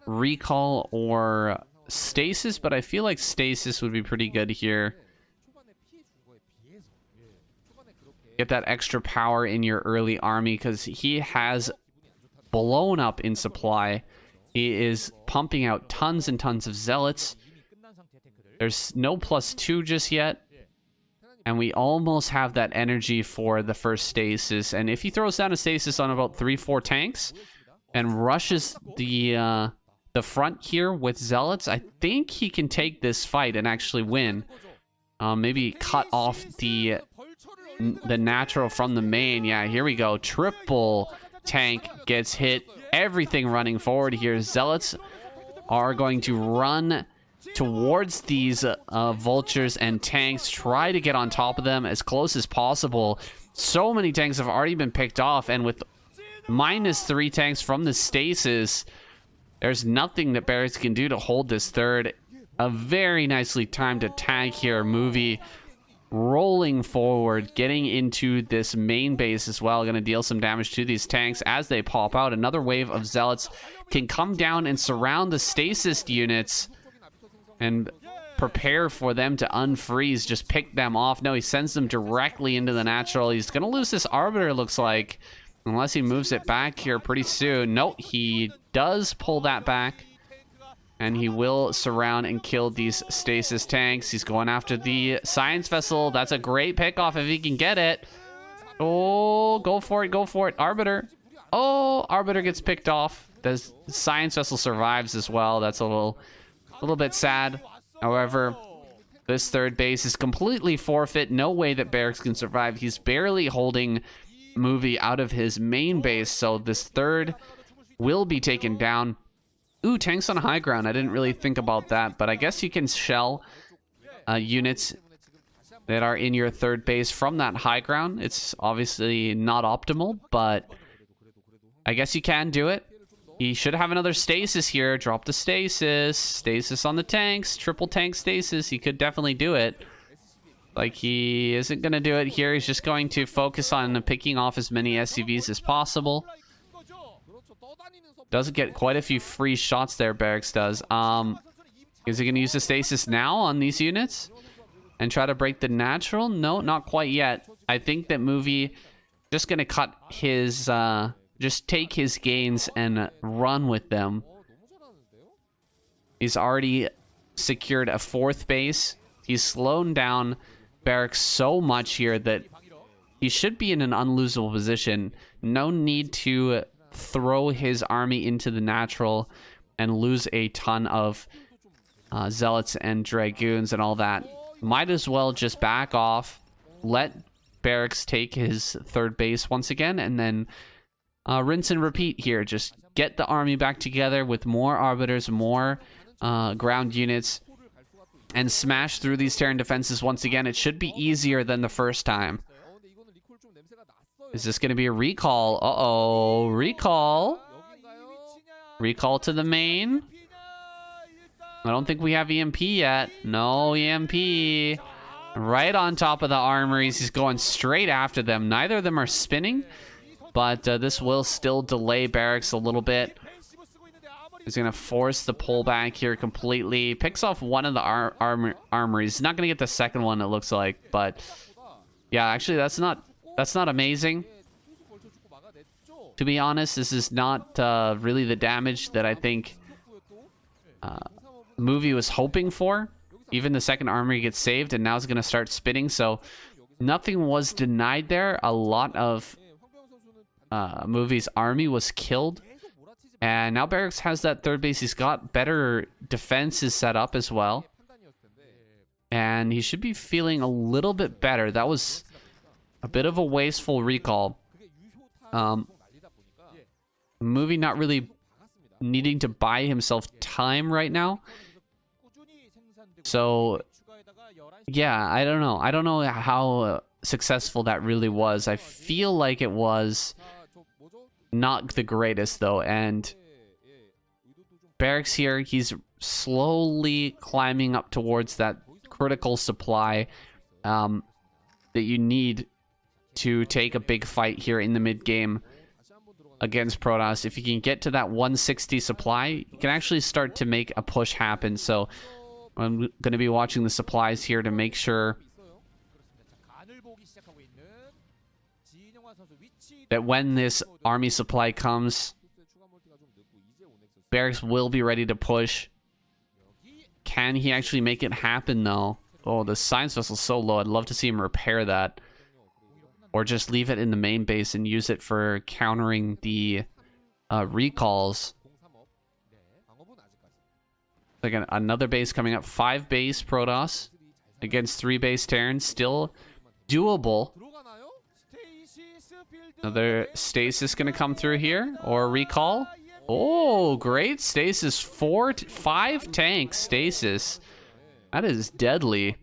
recall or stasis, but I feel like stasis would be pretty good here. Get that extra power in your early army because he has blown up in supply. He is pumping out tons and tons of zealots. There's no +2 just yet. And we almost have that energy for the first stasis. And if he throws down a stasis on about 3-4 tanks and rushes the front here with zealots, I think he can take this fight and actually win. Maybe cut off the natural from the main. Yeah, here we go. Triple tank gets hit. Everything running forward here. Zealots are going to run towards these vultures and tanks, try to get on top of them as close as possible. So many tanks have already been picked off, and with -3 tanks from the stasis, there's nothing that Barracks can do to hold this third. A very nicely timed attack here. Movie rolling forward, getting into this main base as well. Going to deal some damage to these tanks as they pop out. Another wave of zealots can come down and surround the stasis units and prepare for them to unfreeze. Just pick them off. No, he sends them directly into the natural. He's going to lose this Arbiter, looks like, unless he moves it back here pretty soon. Nope, he does pull that back. And he will surround and kill these stasis tanks. He's going after the science vessel. That's a great pickoff if he can get it. Oh, go for it, go for it. Arbiter. Oh, Arbiter gets picked off. The science vessel survives as well. That's a little bit sad. However, this third base is completely forfeit. No way that Barracks can survive. He's barely holding Movie out of his main base. So this third will be taken down. Ooh, tanks on high ground. I didn't really think about that, but I guess you can shell units that are in your third base from that high ground. It's obviously not optimal, but I guess you can do it. He should have another stasis here. Drop the stasis. Stasis on the tanks. Triple tank stasis. He could definitely do it. Like, he isn't going to do it here. He's just going to focus on picking off as many SCVs as possible. Doesn't get quite a few free shots there, Barracks does. Is he going to use the stasis now on these units and try to break the natural? No, not quite yet. I think that Movie just going to cut his, just take his gains and run with them. He's already secured a 4th base. He's slowed down Barracks so much here that he should be in an unlosable position. No need to throw his army into the natural and lose a ton of zealots and dragoons and all that. Might as well just back off, let Barracks take his third base once again, and then rinse and repeat here. Just get the army back together with more arbiters, more ground units, and smash through these Terran defenses once again. It should be easier than the first time. Is this going to be a recall? Uh-oh. Recall. Recall to the main. I don't think we have EMP yet. No EMP. Right on top of the armories. He's going straight after them. Neither of them are spinning, but this will still delay Barracks a little bit. He's going to force the pullback here completely. Picks off one of the armories. He's not going to get the second one, it looks like. But yeah, actually, that's not amazing. To be honest, this is not really the damage that I think the movie was hoping for. Even the second armory gets saved, and now it's going to start spinning. So nothing was denied there. A lot of movie's army was killed. And now Barracks has that third base. He's got better defenses set up as well. And he should be feeling a little bit better. That was a bit of a wasteful recall. Movie not really needing to buy himself time right now. So, yeah, I don't know. I don't know how successful that really was. I feel like it was not the greatest, though. And Barracks here, he's slowly climbing up towards that critical supply that you need to take a big fight here in the mid-game against Protoss. If you can get to that 160 supply, you can actually start to make a push happen. So I'm going to be watching the supplies here to make sure that when this army supply comes, Barracks will be ready to push. Can he actually make it happen, though? Oh, the science vessel's so low. I'd love to see him repair that. Or just leave it in the main base and use it for countering the recalls. Like another base coming up. 5 base Protoss against 3 base Terran. Still doable. Another stasis going to come through here. Or recall. Oh, great stasis. 5 tanks stasis. That is deadly.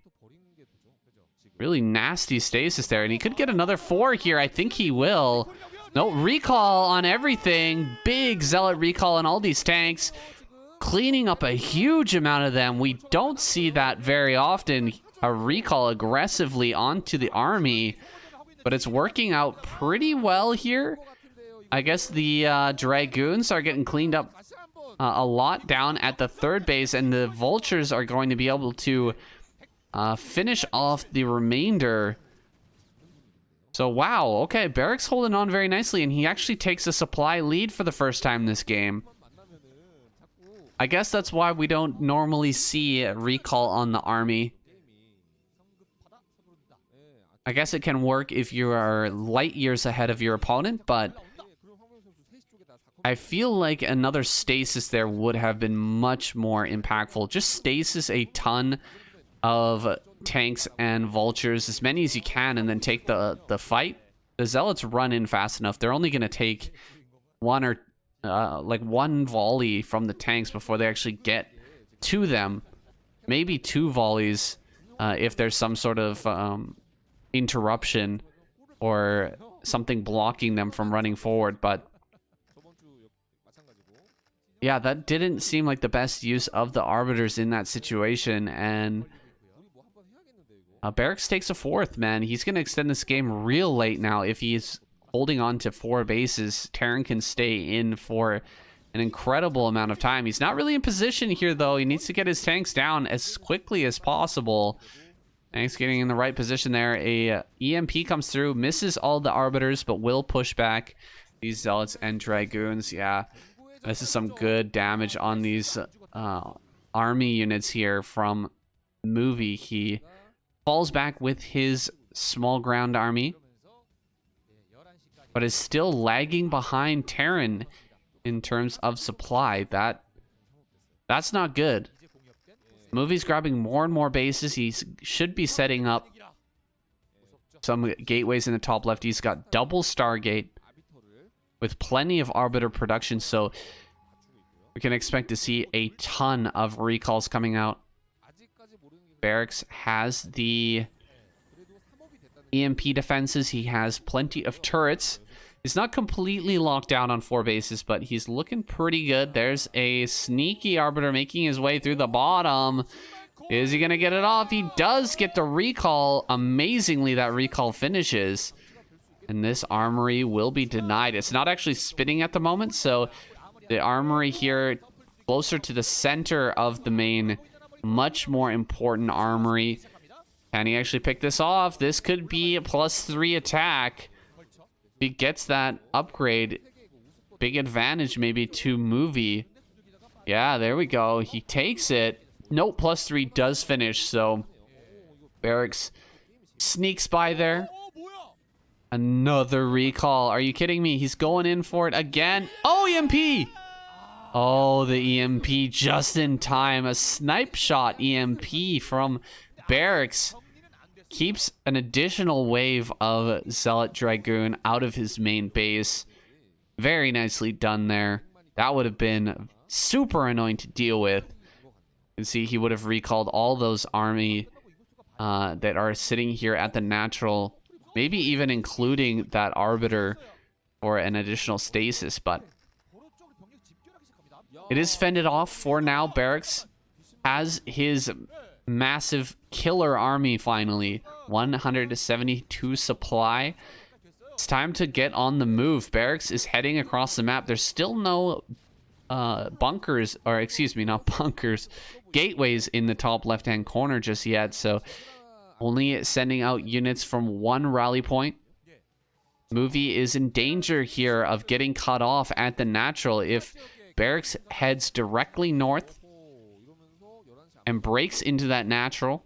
Really nasty stasis there. And he could get another 4 here. I think he will. No, recall on everything. Big Zealot recall on all these tanks. Cleaning up a huge amount of them. We don't see that very often. A recall aggressively onto the army. But it's working out pretty well here. I guess the Dragoons are getting cleaned up a lot down at the 3rd base. And the Vultures are going to be able to finish off the remainder. So, wow. Okay, Barracks holding on very nicely. And he actually takes a supply lead for the first time this game. I guess that's why we don't normally see a recall on the army. I guess it can work if you are light years ahead of your opponent, but I feel like another stasis there would have been much more impactful. Just stasis a ton of tanks and vultures, as many as you can, and then take the fight. The Zealots run in fast enough. They're only going to take one volley from the tanks before they actually get to them. Maybe 2 volleys if there's some sort of interruption or something blocking them from running forward. But yeah, that didn't seem like the best use of the Arbiters in that situation. And Barracks takes a 4th, man. He's going to extend this game real late now. If he's holding on to 4 bases, Terran can stay in for an incredible amount of time. He's not really in position here, though. He needs to get his tanks down as quickly as possible. Tanks getting in the right position there. A EMP comes through, misses all the Arbiters, but will push back these Zealots and Dragoons. Yeah, this is some good damage on these army units here from movie. He falls back with his small ground army, but is still lagging behind Terran in terms of supply. That's not good. Movie's grabbing more and more bases. He should be setting up some gateways in the top left. He's got double Stargate with plenty of Arbiter production, so we can expect to see a ton of recalls coming out. Barracks has the EMP defenses. He has plenty of turrets. He's not completely locked down on 4 bases, but he's looking pretty good. There's a sneaky Arbiter making his way through the bottom. Is he going to get it off? He does get the recall. Amazingly, that recall finishes. And this armory will be denied. It's not actually spinning at the moment, so the armory here, closer to the center of the main, much more important armory. Can he actually pick this off? This could be a +3 attack. If he gets that upgrade, big advantage maybe to Movie. Yeah, there we go. He takes it. Nope, +3 does finish, so Barracks sneaks by there. Another recall. Are you kidding me? He's going in for it again. Oh, EMP! Oh, the EMP just in time. A snipe shot EMP from Barracks keeps an additional wave of Zealot Dragoon out of his main base. Very nicely done there. That would have been super annoying to deal with. You can see he would have recalled all those army that are sitting here at the natural. Maybe even including that Arbiter for an additional stasis, but it is fended off for now. Barracks has his massive killer army finally. 172 supply. It's time to get on the move. Barracks is heading across the map. There's still no bunkers, or excuse me, not bunkers, gateways in the top left-hand corner just yet, so only sending out units from one rally point. Movie is in danger here of getting cut off at the natural. If Barracks heads directly north and breaks into that natural,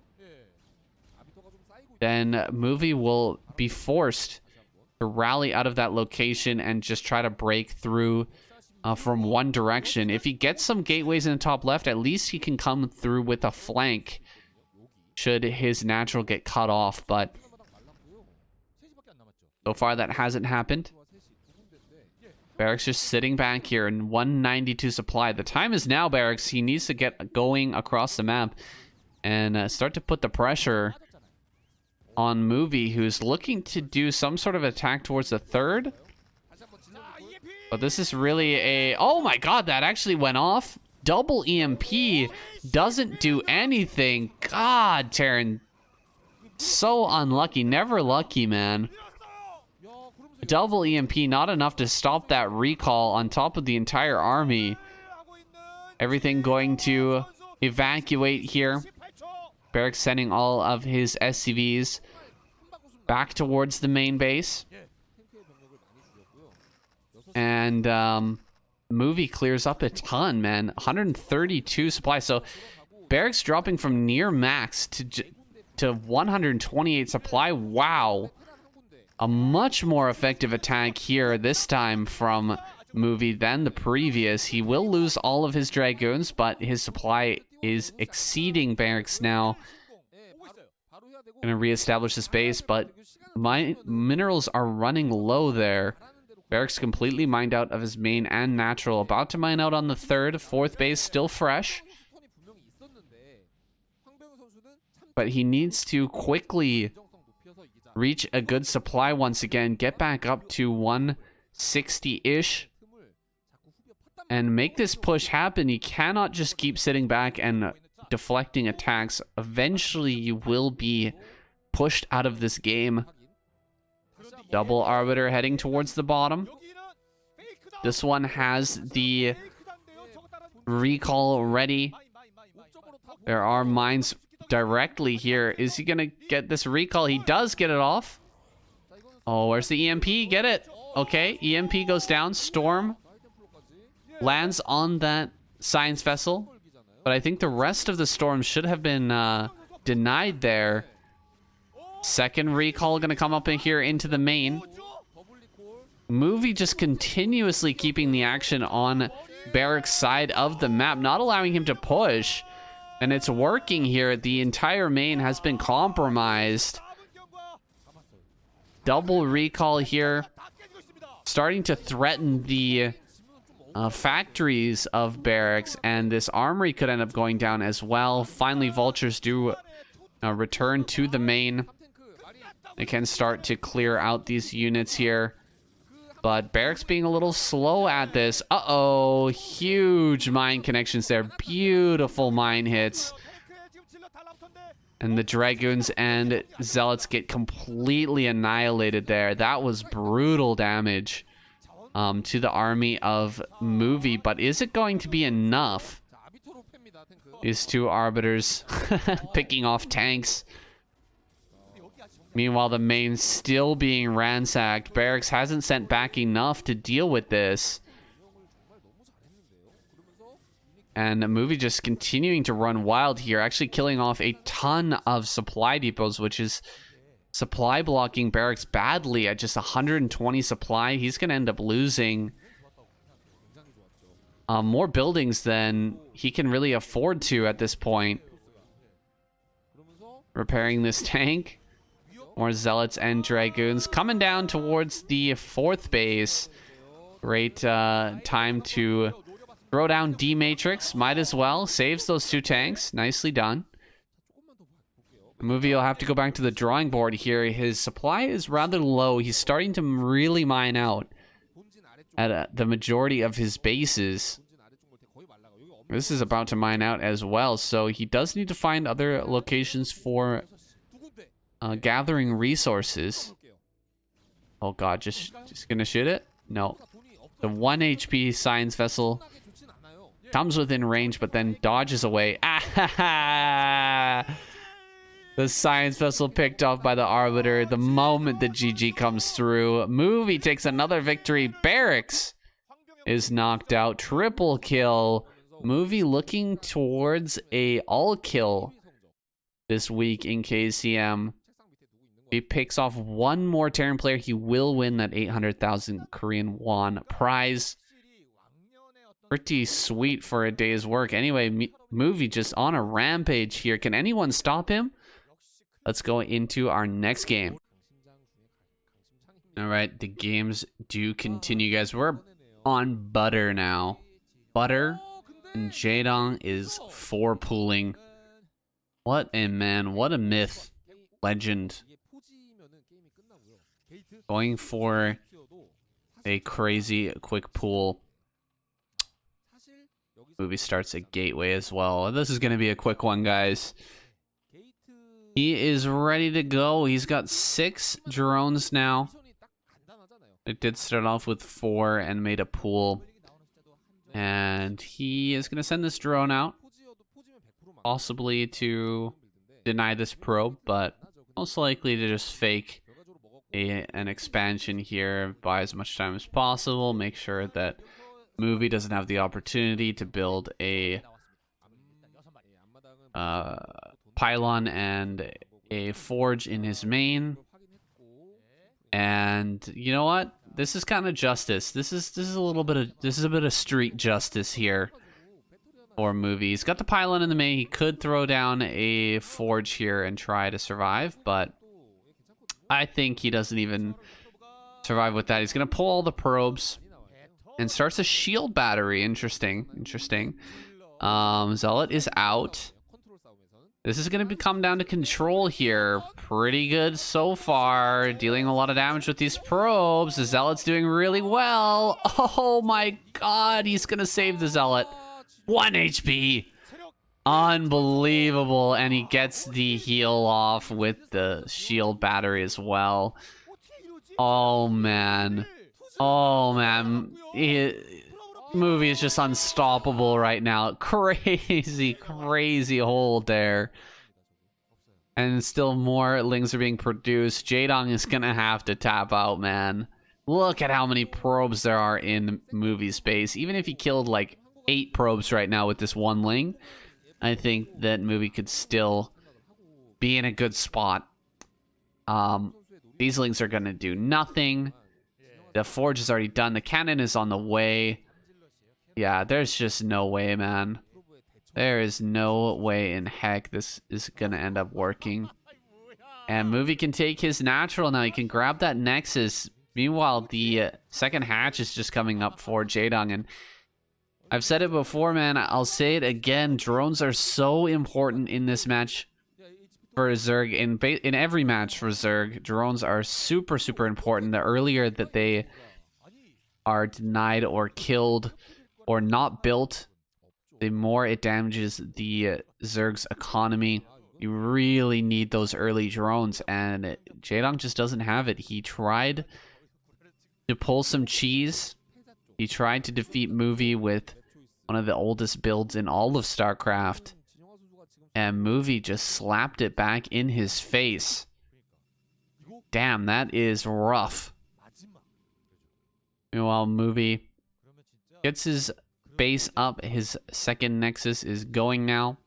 then Movie will be forced to rally out of that location and just try to break through from one direction. If he gets some gateways in the top left, at least he can come through with a flank should his natural get cut off, but so far that hasn't happened. Barracks just sitting back here in 192 supply. The time is now, Barracks. He needs to get going across the map and start to put the pressure on Movie, who's looking to do some sort of attack towards the third. But this is really a... Oh my god, that actually went off. Double EMP doesn't do anything. God, Terran. So unlucky. Never lucky, man. Double EMP, not enough to stop that recall on top of the entire army. Everything going to evacuate here. Barracks sending all of his SCVs back towards the main base. And Movie clears up a ton, man. 132 supply. So Barracks dropping from near max to 128 supply. Wow. A much more effective attack here this time from Movie than the previous. He will lose all of his Dragoons, but his supply is exceeding Barracks now. Gonna reestablish his base, but my minerals are running low there. Barracks completely mined out of his main and natural. About to mine out on the third. Fourth base still fresh. But he needs to quickly reach a good supply once again. Get back up to 160-ish. And make this push happen. You cannot just keep sitting back and deflecting attacks. Eventually, you will be pushed out of this game. Double Arbiter heading towards the bottom. This one has the recall ready. There are mines directly here. Is he going to get this recall? He does get it off. Oh, where's the EMP? Get it. Okay, EMP goes down. Storm lands on that science vessel. But I think the rest of the storm should have been denied there. Second recall going to come up in here into the main. Movie just continuously keeping the action on Barracks' side of the map, not allowing him to push. And it's working here. The entire main has been compromised. Double recall here. Starting to threaten the factories of Barracks. And this armory could end up going down as well. Finally, vultures do return to the main. They can start to clear out these units here. But Barracks being a little slow at this. Uh-oh. Huge mine connections there. Beautiful mine hits. And the Dragoons and Zealots get completely annihilated there. That was brutal damage to the army of Movie. But is it going to be enough? These two Arbiters picking off tanks. Meanwhile, the main's still being ransacked. Barracks hasn't sent back enough to deal with this. And the Movie just continuing to run wild here, actually killing off a ton of supply depots, which is supply blocking Barracks badly at just 120 supply. He's going to end up losing more buildings than he can really afford to at this point. Repairing this tank. More Zealots and Dragoons coming down towards the 4th base. Great time to throw down D-Matrix. Might as well. Saves those 2 tanks. Nicely done. The Movie will have to go back to the drawing board here. His supply is rather low. He's starting to really mine out at the majority of his bases. This is about to mine out as well, so he does need to find other locations for gathering resources. Oh god, just gonna shoot it? No. The 1 HP science vessel comes within range, but then dodges away. Ah, the science vessel picked off by the Arbiter the moment the GG comes through. Movie takes another victory. Barracks is knocked out. Triple kill. Movie looking towards a all kill this week in KCM. If he picks off one more Terran player, he will win that 800,000 Korean won prize. Pretty sweet for a day's work. Anyway, Movie just on a rampage here. Can anyone stop him? Let's go into our next game. All right, the games do continue, guys. We're on Butter now. Butter and Jaedong is 4 pooling. What a man, what a myth. Legend. Going for a crazy quick pool. Movie starts a gateway as well. This is going to be a quick one, guys. He is ready to go. He's got 6 drones now. It did start off with 4 and made a pool. And he is going to send this drone out. Possibly to deny this probe, but most likely to just fake an expansion here. Buy as much time as possible. Make sure that Movie doesn't have the opportunity to build a pylon and a forge in his main. And you know what? This is kind of justice. This is a bit of street justice here for Movie. He's got the pylon in the main. He could throw down a forge here and try to survive, but I think he doesn't even survive with that. He's gonna pull all the probes and starts a shield battery. Interesting. Zealot is out. This is going to come down to control here. Pretty good so far. Dealing a lot of damage with these probes. The Zealot's doing really well. Oh my god, he's going to save the Zealot. 1 HP. Unbelievable. And he gets the heal off with the shield battery as well. Oh man. Movie is just unstoppable right now. Crazy hold there. And still more lings are being produced. Jaedong is gonna have to tap out, man. Look at how many probes there are in Movie space. Even if he killed like 8 probes right now with this 1 ling, I think that Movie could still be in a good spot. These lings are gonna do nothing. The forge is already done. The cannon is on the way. Yeah, there's just no way, man. There is no way in heck this is gonna end up working. And Movie can take his natural now. He can grab that Nexus. Meanwhile, the second hatch is just coming up for Jaedong. And I've said it before, man. I'll say it again. Drones are so important in this match for Zerg. In every match for Zerg, drones are super important. The earlier that they are denied or killed or not built, the more it damages the Zerg's economy. You really need those early drones, and Jaedong just doesn't have it. He tried to pull some cheese. He tried to defeat Movie with one of the oldest builds in all of StarCraft, and Movie just slapped it back in his face. Damn, that is rough. Meanwhile, Movie gets his base up. His second Nexus is going now.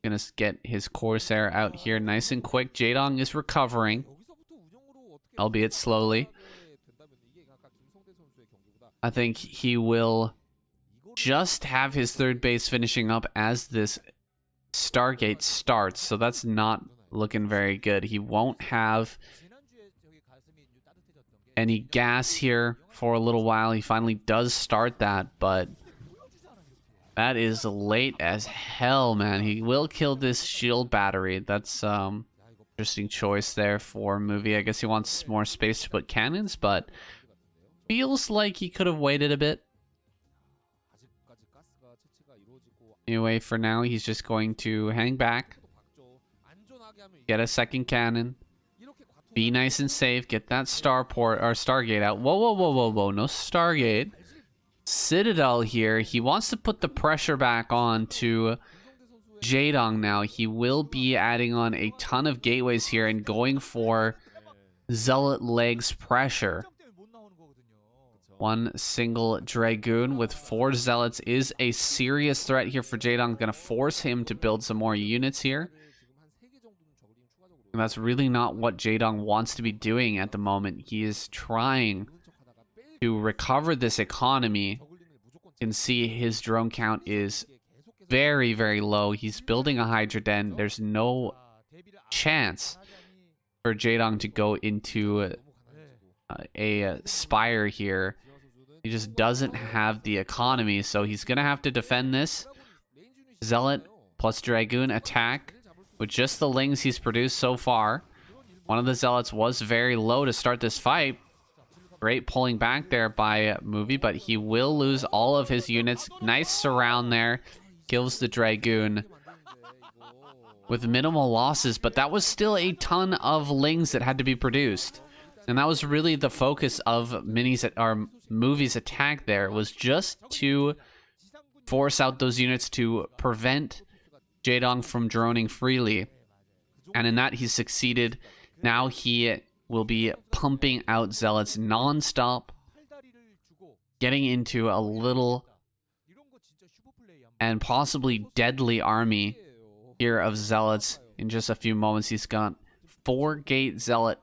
Gonna get his Corsair out here nice and quick. Jaedong is recovering, albeit slowly. I think he will just have his third base finishing up as this Stargate starts, so that's not looking very good. He won't have any gas here for a little while. He finally does start that, but that is late as hell, man. He will kill this shield battery. That's interesting choice there for Movie. I guess he wants more space to put cannons, but feels like he could have waited a bit. Anyway, for now, he's just going to hang back, get a second cannon, be nice and safe, get that starport or Stargate out. Whoa, whoa, whoa, whoa, whoa! No Stargate. Citadel here. He wants to put the pressure back on to Jaedong now. He will be adding on a ton of gateways here and going for Zealot legs pressure. One single Dragoon with 4 Zealots is a serious threat here for Jaedong. Going to force him to build some more units here. And that's really not what Jaedong wants to be doing at the moment. He is trying to recover this economy. You can see his drone count is very, very low. He's building a Hydra Den. There's no chance for Jaedong to go into a Spire here. He just doesn't have the economy, so he's going to have to defend this. Zealot plus Dragoon attack with just the Lings he's produced so far. One of the Zealots was very low to start this fight. Great pulling back there by Movie, but he will lose all of his units. Nice surround there. Kills the Dragoon with minimal losses, but that was still a ton of Lings that had to be produced. And that was really the focus of Movie's attack there, was just to force out those units to prevent Jaedong from droning freely. And in that, he succeeded. Now he will be pumping out Zealots non-stop, getting into a little and possibly deadly army here of Zealots in just a few moments. He's got 4 Gate Zealot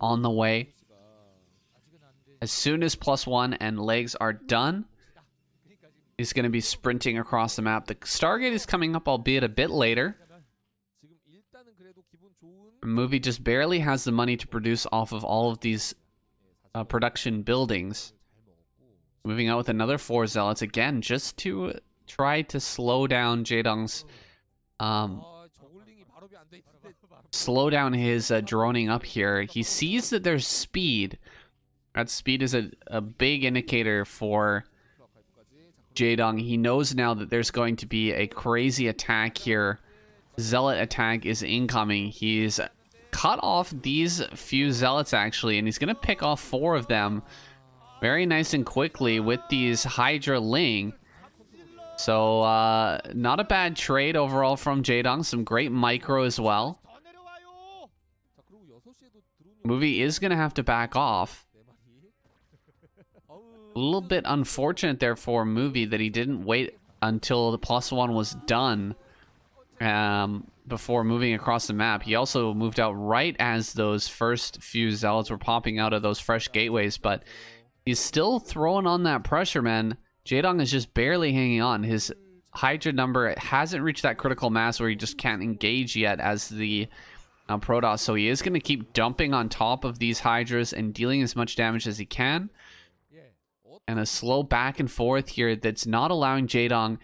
on the way. As soon as +1 and legs are done, he's going to be sprinting across the map. The Stargate is coming up, albeit a bit later. Movie just barely has the money to produce off of all of these production buildings. Moving out with another 4 Zealots again, just to try to slow down Jaedong's slow down his droning up here. He sees that there's speed. That speed is a big indicator for Jaedong. He knows now that there's going to be a crazy attack here. Zealot attack is incoming. He's cut off these few Zealots actually, and he's going to pick off 4 of them very nice and quickly with these Hydra Ling. So not a bad trade overall from Jaedong. Some great micro as well. Movie is going to have to back off. A little bit unfortunate there for Movie that he didn't wait until the +1 was done before moving across the map. He also moved out right as those first few Zealots were popping out of those fresh gateways, but he's still throwing on that pressure, man. Jaedong is just barely hanging on. His Hydra number hasn't reached that critical mass where he just can't engage yet as the Protoss, so he is going to keep dumping on top of these Hydras and dealing as much damage as he can. And a slow back and forth here that's not allowing Jaedong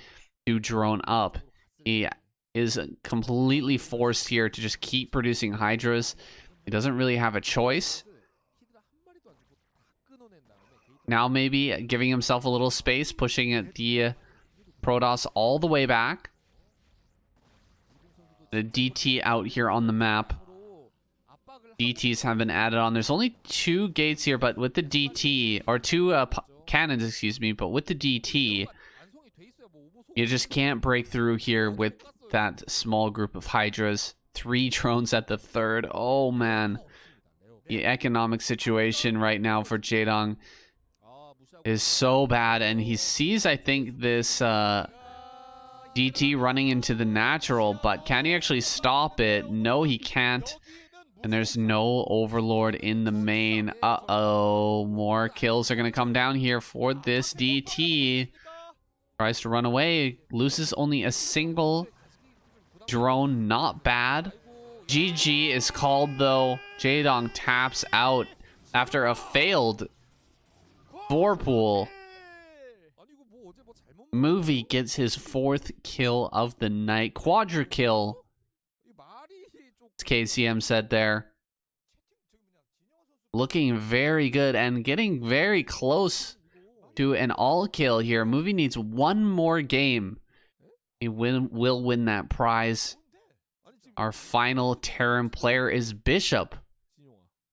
to drone up. He is completely forced here to just keep producing Hydras. He doesn't really have a choice. Now maybe giving himself a little space, pushing the Protoss all the way back. The DT out here on the map. DTs have been added on. There's only 2 gates here, but with the DT, or 2 cannons, excuse me, but with the DT, you just can't break through here with that small group of Hydras. 3 drones at the 3rd. Oh, man. The economic situation right now for Jaedong is so bad, and he sees, I think, this DT running into the natural, but can he actually stop it? No, he can't. And there's no Overlord in the main. Uh-oh. More kills are going to come down here for this DT. Tries to run away. Loses only a single drone. Not bad. GG is called, though. Jaedong taps out after a failed 4-pool. Movie gets his 4th kill of the night. Quadra kill. KCM said there. Looking very good and getting very close to an all kill here. Movie needs 1 more game. He will win that prize. Our final Terran player is Bishop.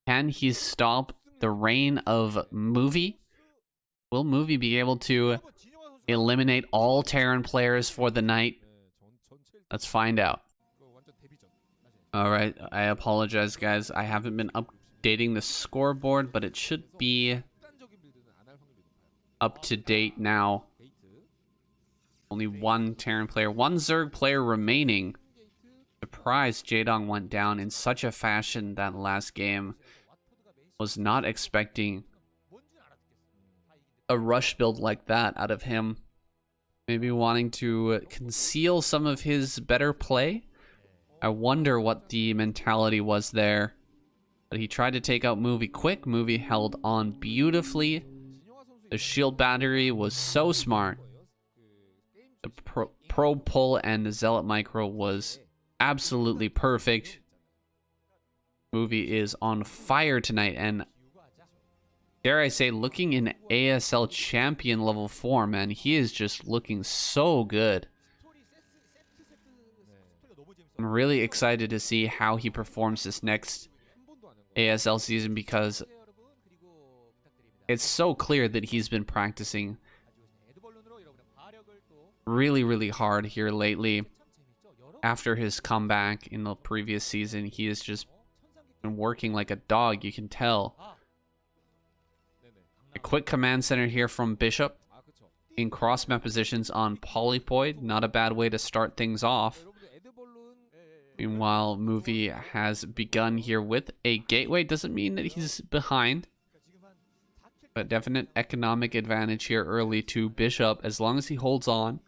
Can he stop the reign of Movie? Will Movie be able to eliminate all Terran players for the night? Let's find out. Alright, I apologize, guys. I haven't been updating the scoreboard, but it should be up to date now. Only 1 Terran player, 1 Zerg player remaining. Surprised Jaedong went down in such a fashion that last game. Was not expecting a rush build like that out of him. Maybe wanting to conceal some of his better play. I wonder what the mentality was there. But he tried to take out Movie quick. Movie held on beautifully. The shield battery was so smart. The probe pull and the zealot micro was absolutely perfect. Movie is on fire tonight, and dare I say, looking in ASL champion level form, man. He is just looking so good. I'm really excited to see how he performs this next ASL season, because it's so clear that he's been practicing really, really hard here lately. After his comeback in the previous season, he has just been working like a dog, you can tell. A quick command center here from Bishop in cross map positions on Polypoid. Not a bad way to start things off. Meanwhile, Movie has begun here with a gateway. Doesn't mean that he's behind, but definite economic advantage here early to Bishop, as long as he holds on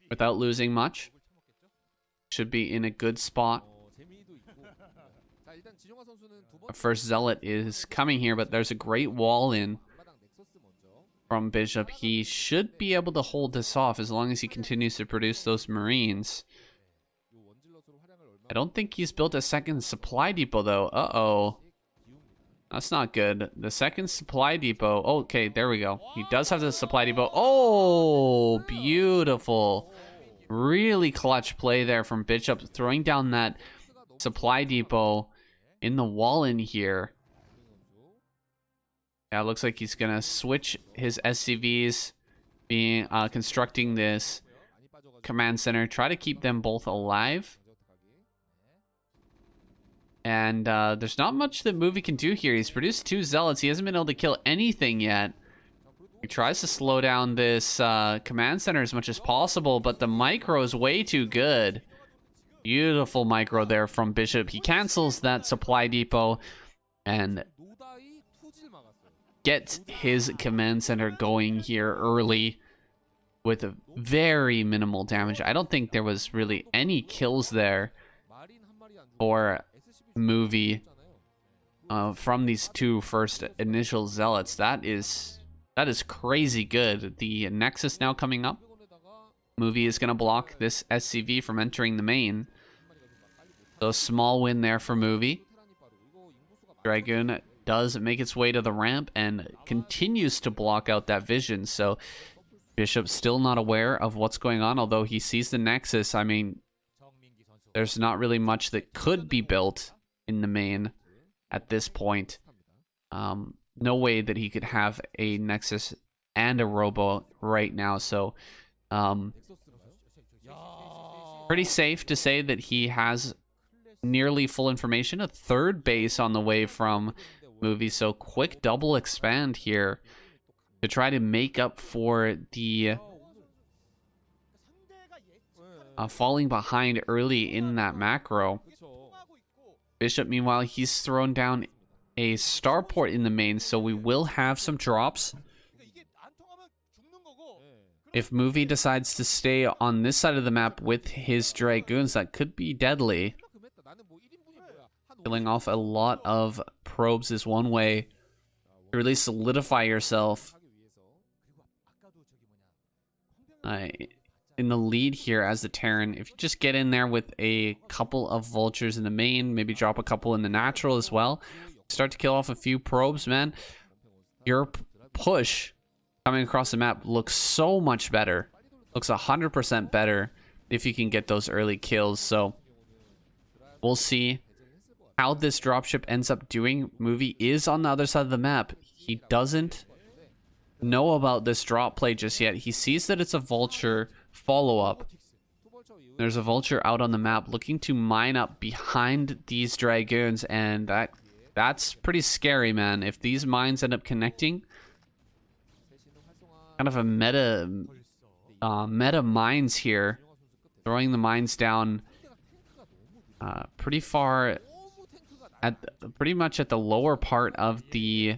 without losing much. Should be in a good spot. Our first Zealot is coming here, but there's a great wall in from Bishop. He should be able to hold this off as long as he continues to produce those Marines. I don't think he's built a second supply depot, though. Uh-oh. That's not good. The second supply depot. Okay, there we go. He does have the supply depot. Oh, beautiful. Really clutch play there from Bishop, throwing down that supply depot in the wall in here. Yeah, it looks like he's going to switch his SCVs, being constructing this command center. Try to keep them both alive. And there's not much that Movie can do here. He's produced 2 Zealots. He hasn't been able to kill anything yet. He tries to slow down this command center as much as possible, but the micro is way too good. Beautiful micro there from Bishop. He cancels that supply depot and gets his command center going here early with a very minimal damage. I don't think there was really any kills there for Movie from these 2 first initial Zealots. That is crazy good. The Nexus now coming up. Movie is going to block this SCV from entering the main. So small win there for Movie. Dragoon does make its way to the ramp and continues to block out that vision. So Bishop's still not aware of what's going on, although he sees the Nexus. I mean, There's not really much that could be built in the main at this point. No way that he could have a Nexus and a Robo right now. So, pretty safe to say that he has nearly full information. A third base on the way from movie. So, quick double expand here to try to make up for the falling behind early in that macro. Bishop, meanwhile, he's thrown down a starport in the main, so we will have some drops. If movie decides to stay on this side of the map with his Dragoons, that could be deadly. Killing off a lot of probes is one way to really solidify yourself in the lead here as the Terran. If you just get in there with a couple of vultures in the main, maybe drop a couple in the natural as well, start to kill off a few probes, man, your push coming across the map looks so much better. Looks 100% better if you can get those early kills. So we'll see how this dropship ends up doing. Movie is on the other side of the map. He doesn't know about this drop play just yet. He sees that it's a vulture follow-up. There's a vulture out on the map looking to mine up behind these Dragoons, and that's pretty scary, man. If these mines end up connecting, kind of a meta mines here, throwing the mines down pretty far pretty much at the lower part of the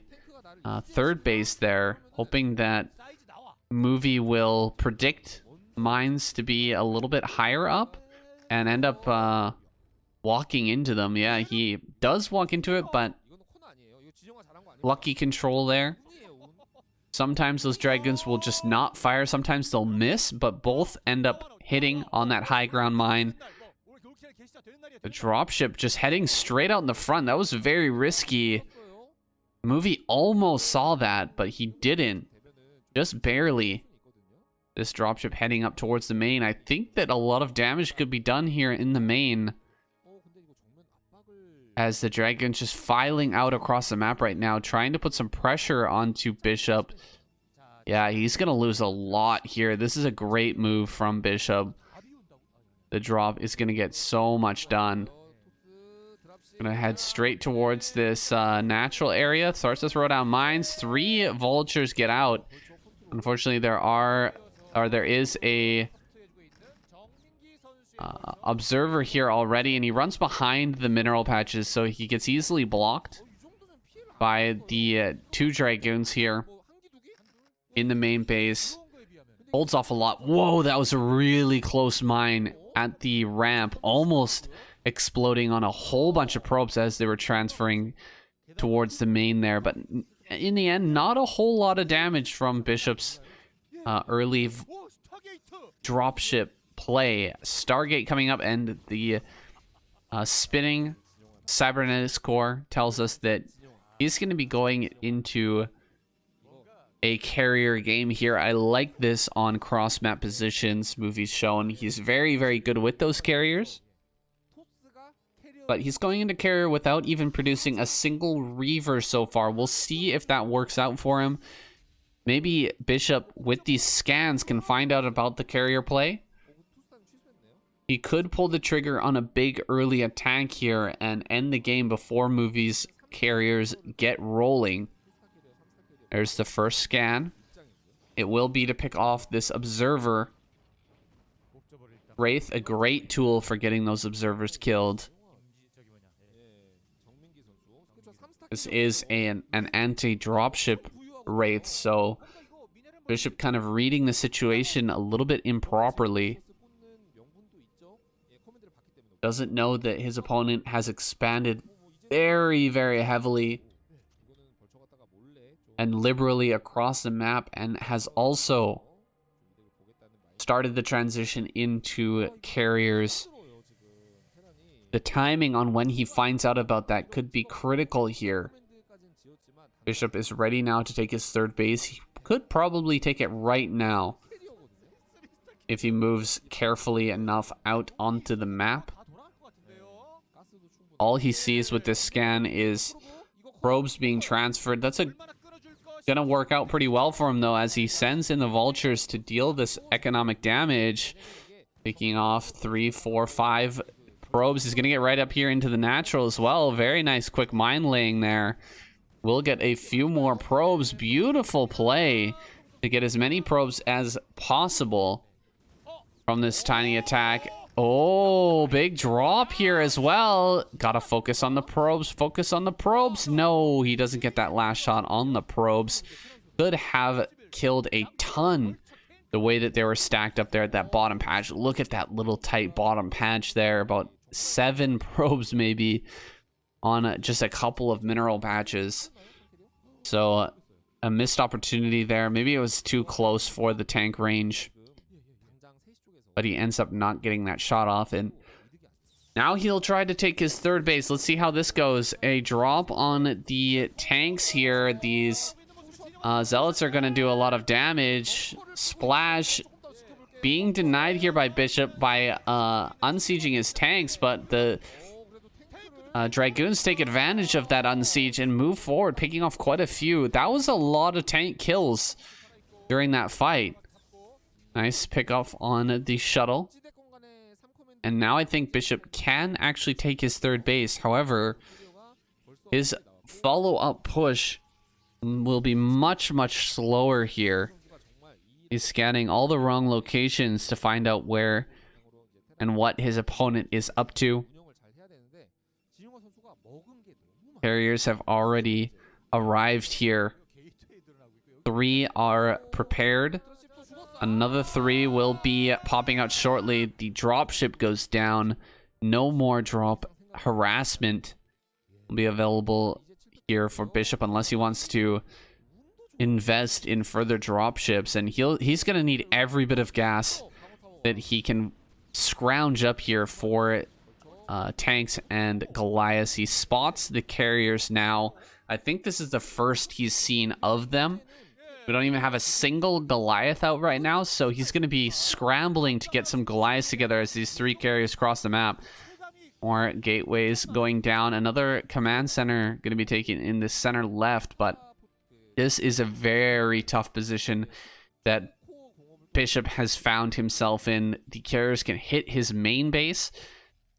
third base there, hoping that movie will predict mines to be a little bit higher up and end up walking into them. Yeah, he does walk into it, but lucky control there. Sometimes those Dragons will just not fire, sometimes they'll miss, but both end up hitting on that high ground mine. The dropship just heading straight out in the front. That was very risky. Movie almost saw that, but he didn't. Just barely. This dropship heading up towards the main. I think that a lot of damage could be done here in the main, as the Dragon's just filing out across the map right now, trying to put some pressure onto Bishop. Yeah, he's going to lose a lot here. This is a great move from Bishop. The drop is going to get so much done. Going to head straight towards this natural area. Starts to throw down mines. 3 vultures get out. Unfortunately, there is a observer here already, and he runs behind the mineral patches, so he gets easily blocked by the 2 Dragoons here in the main base. Holds off a lot. Whoa, that was a really close mine at the ramp, almost exploding on a whole bunch of probes as they were transferring towards the main there. But in the end, not a whole lot of damage from Bishop's early dropship play. Stargate coming up, and the spinning cybernetics core tells us that he's going to be going into a carrier game here. I like this on cross map positions. Movie's shown he's very, very good with those carriers, but he's going into carrier without even producing a single reaver so far. We'll see if that works out for him. Maybe Bishop with these scans can find out about the carrier play. He could pull the trigger on a big early attack here and end the game before Movie's carriers get rolling. There's the first scan. It will be to pick off this observer. Wraith, a great tool for getting those observers killed. This is an anti-dropship Wraith, so Bishop kind of reading the situation a little bit improperly. Doesn't know that his opponent has expanded very, very heavily and liberally across the map, and has also started the transition into carriers. The timing on when he finds out about that could be critical here. Bishop is ready now to take his third base. He could probably take it right now if he moves carefully enough out onto the map. all he sees with this scan is probes being transferred. That's gonna work out pretty well for him, though, as he sends in the vultures to deal this economic damage. Picking off 3, 4, 5 probes. He's gonna get right up here into the natural as well. Very nice quick mine laying there. We'll get a few more probes. Beautiful play to get as many probes as possible from this tiny attack. Oh, big drop here as well. Gotta focus on the probes. Focus on the probes. No, he doesn't get that last shot on the probes. Could have killed a ton the way that they were stacked up there at that bottom patch. Look at that little tight bottom patch there. About 7 probes maybe on just a couple of mineral patches. So a missed opportunity there. Maybe it was too close for the tank range, but he ends up not getting that shot off. And now he'll try to take his third base. Let's see how this goes. A drop on the tanks here. These zealots are going to do a lot of damage. Splash being denied here by Bishop by unsieging his tanks, but the Dragoons take advantage of that unsiege and move forward, picking off quite a few. That was a lot of tank kills during that fight. Nice pick off on the shuttle. And now I think Bishop can actually take his third base. However, his follow-up push will be much, much slower here. He's scanning all the wrong locations to find out where and what his opponent is up to. Carriers have already arrived here. 3 are prepared. Another 3 will be popping out shortly. The dropship goes down. No more drop harassment will be available here for Bishop unless he wants to invest in further dropships. And he's going to need every bit of gas that he can scrounge up here for tanks and Goliaths. He spots the carriers now. I think this is the first he's seen of them. We don't even have a single Goliath out right now, so he's going to be scrambling to get some Goliaths together as these 3 carriers cross the map. More gateways going down. Another command center going to be taken in the center left, but this is a very tough position that Bishop has found himself in. The carriers can hit his main base,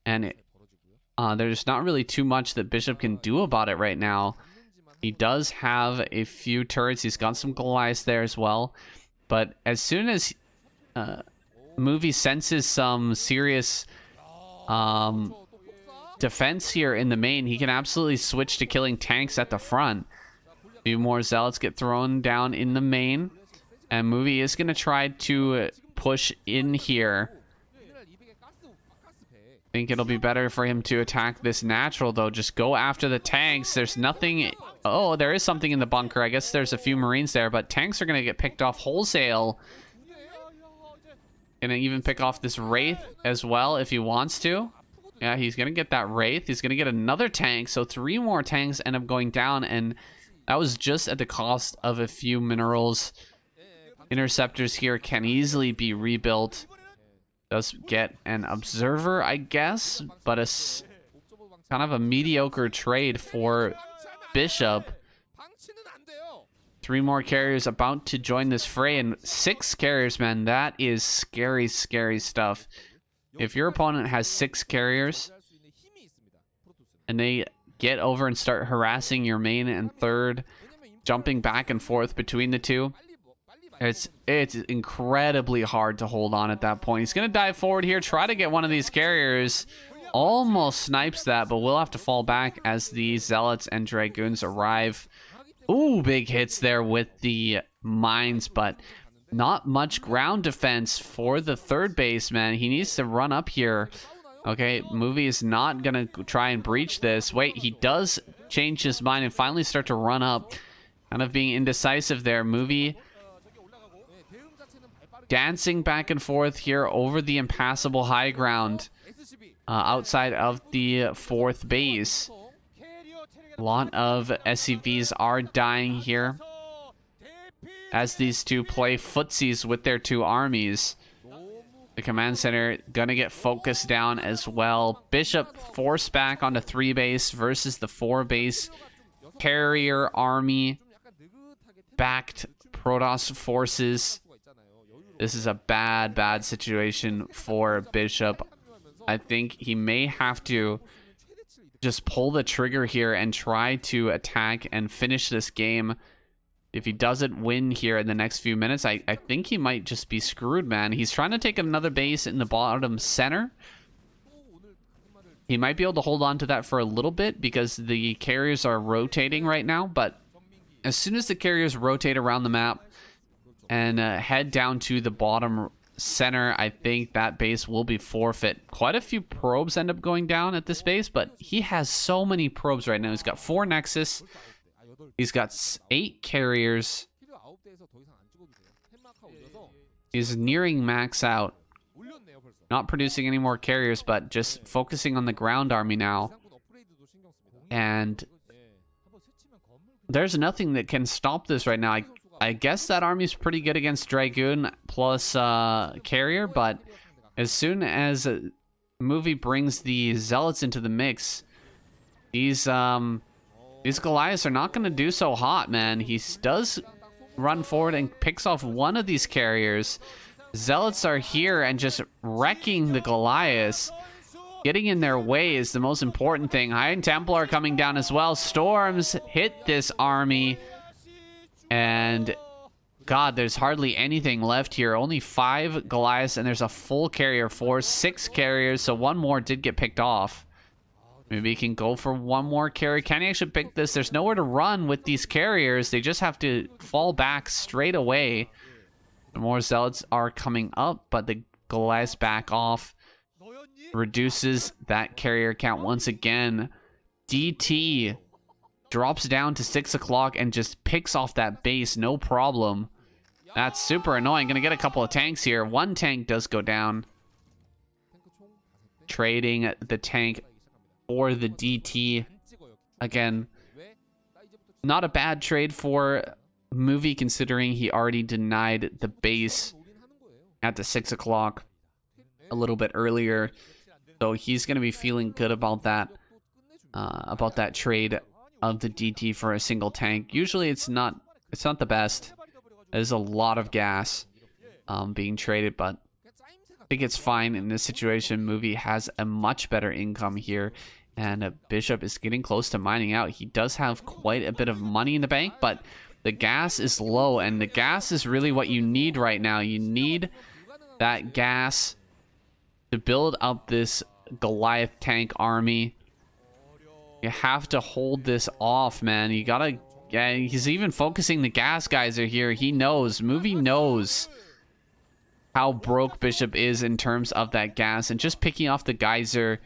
and there's not really too much that Bishop can do about it right now. He does have a few turrets. He's got some Goliaths there as well. But as soon as Movie senses some serious defense here in the main, he can absolutely switch to killing tanks at the front. A few more zealots get thrown down in the main. And Movie is going to try to push in here. I think it'll be better for him to attack this natural, though. Just go after the tanks. There's nothing. Oh, there is something in the bunker. I guess there's a few Marines there, but tanks are going to get picked off wholesale. Gonna even pick off this Wraith as well if he wants to. Yeah, he's going to get that Wraith. He's going to get another tank. So 3 more tanks end up going down, and that was just at the cost of a few minerals. Interceptors here can easily be rebuilt. Does get an observer, I guess, but it's kind of a mediocre trade for Bishop. 3 more carriers about to join this fray, and 6 carriers, man. That is scary, scary stuff. If your opponent has 6 carriers and they get over and start harassing your main and third, jumping back and forth between the two, it's incredibly hard to hold on at that point. He's going to dive forward here, try to get one of these carriers. Almost snipes that, but we'll have to fall back as the Zealots and Dragoons arrive. Ooh, big hits there with the mines, but not much ground defense for the third baseman. He needs to run up here. Okay, Movie is not going to try and breach this. Wait, he does change his mind and finally start to run up. Kind of being indecisive there. Movie dancing back and forth here over the impassable high ground outside of the 4th base. A lot of SCVs are dying here as these two play footsies with their 2 armies. The command center gonna get focused down as well. Bishop forced back onto 3 base versus the 4 base carrier army backed Protoss forces. This is a bad situation for Bishop. I think he may have to just pull the trigger here and try to attack and finish this game. If he doesn't win here in the next few minutes, I think he might just be screwed, man. He's trying to take another base in the bottom center. He might be able to hold on to that for a little bit because the carriers are rotating right now. But as soon as the carriers rotate around the map and head down to the bottom center, I think that base will be forfeit. Quite a few probes end up going down at this base, but he has so many probes right now. He's got 4 Nexus. He's got 8 carriers. He's nearing max out. Not producing any more carriers, but just focusing on the ground army now. And there's nothing that can stop this right now. I guess that army's pretty good against Dragoon plus carrier, but as soon as Movie brings the Zealots into the mix, these Goliaths are not going to do so hot, man. He does run forward and picks off one of these carriers. Zealots are here and just wrecking the Goliaths. Getting in their way is the most important thing. Iron Templar coming down as well. Storms hit this army. And God, there's hardly anything left here. Only 5 Goliaths, and there's a full carrier force. 6 carriers, so 1 more did get picked off. Maybe he can go for 1 more carrier. Can he actually pick this? There's nowhere to run with these carriers. They just have to fall back straight away. The more Zealots are coming up, but the Goliaths back off. Reduces that carrier count once again. DT drops down to 6 o'clock and just picks off that base, no problem. That's super annoying. Gonna get a couple of tanks here. 1 tank does go down. Trading the tank for the DT. Again, not a bad trade for Movie considering he already denied the base at the 6 o'clock a little bit earlier. So he's gonna be feeling good about that trade of the DT for a single tank. Usually it's not the best. There's a lot of gas being traded, but I think it's fine in this situation. Movie has a much better income here, and Bishop is getting close to mining out. He does have quite a bit of money in the bank, but the gas is low, and the gas is really what you need right now. You need that gas to build up this Goliath tank army. You have to hold this off, man. You gotta... Yeah, he's even focusing the gas geyser here. He knows. Movie knows how broke Bishop is in terms of that gas. And just picking off the geyser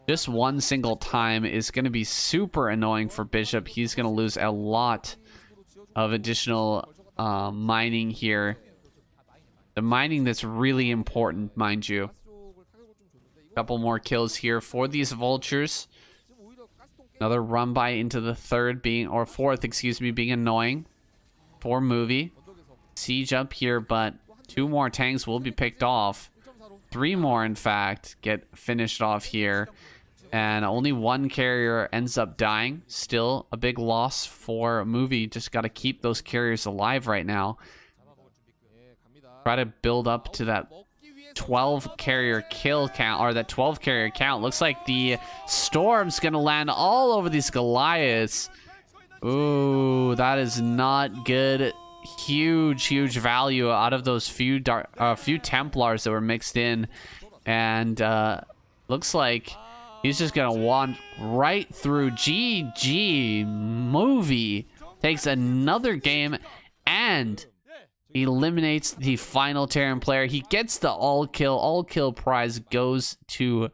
just 1 single time is going to be super annoying for Bishop. He's going to lose a lot of additional mining here. The mining that's really important, mind you. Couple more kills here for these vultures. Another run by into the 3rd being, or 4th, excuse me, being annoying for Movie. Siege up here, but 2 more tanks will be picked off. 3 more, in fact, get finished off here. And only 1 carrier ends up dying. Still a big loss for Movie. Just got to keep those carriers alive right now. Try to build up to that 12 carrier kill count, or that 12 carrier count. Looks like the storm's gonna land all over these Goliaths. Ooh, that is not good. Huge value out of those few Templars that were mixed in, and looks like he's just gonna want right through. GG. Movie takes another game and eliminates the final Terran player. He gets the all kill prize goes to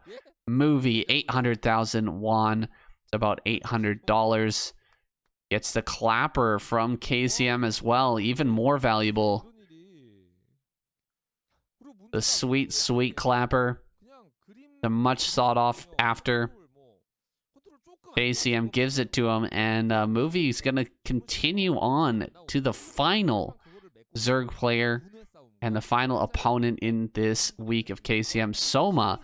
Movie. 800,000 won. It's about $800. Gets the clapper from KCM as well, even more valuable. The sweet clapper. The much sought off after. KCM gives it to him, and Movie's gonna continue on to the final Zerg player And the final opponent in this week of KCM, Soma.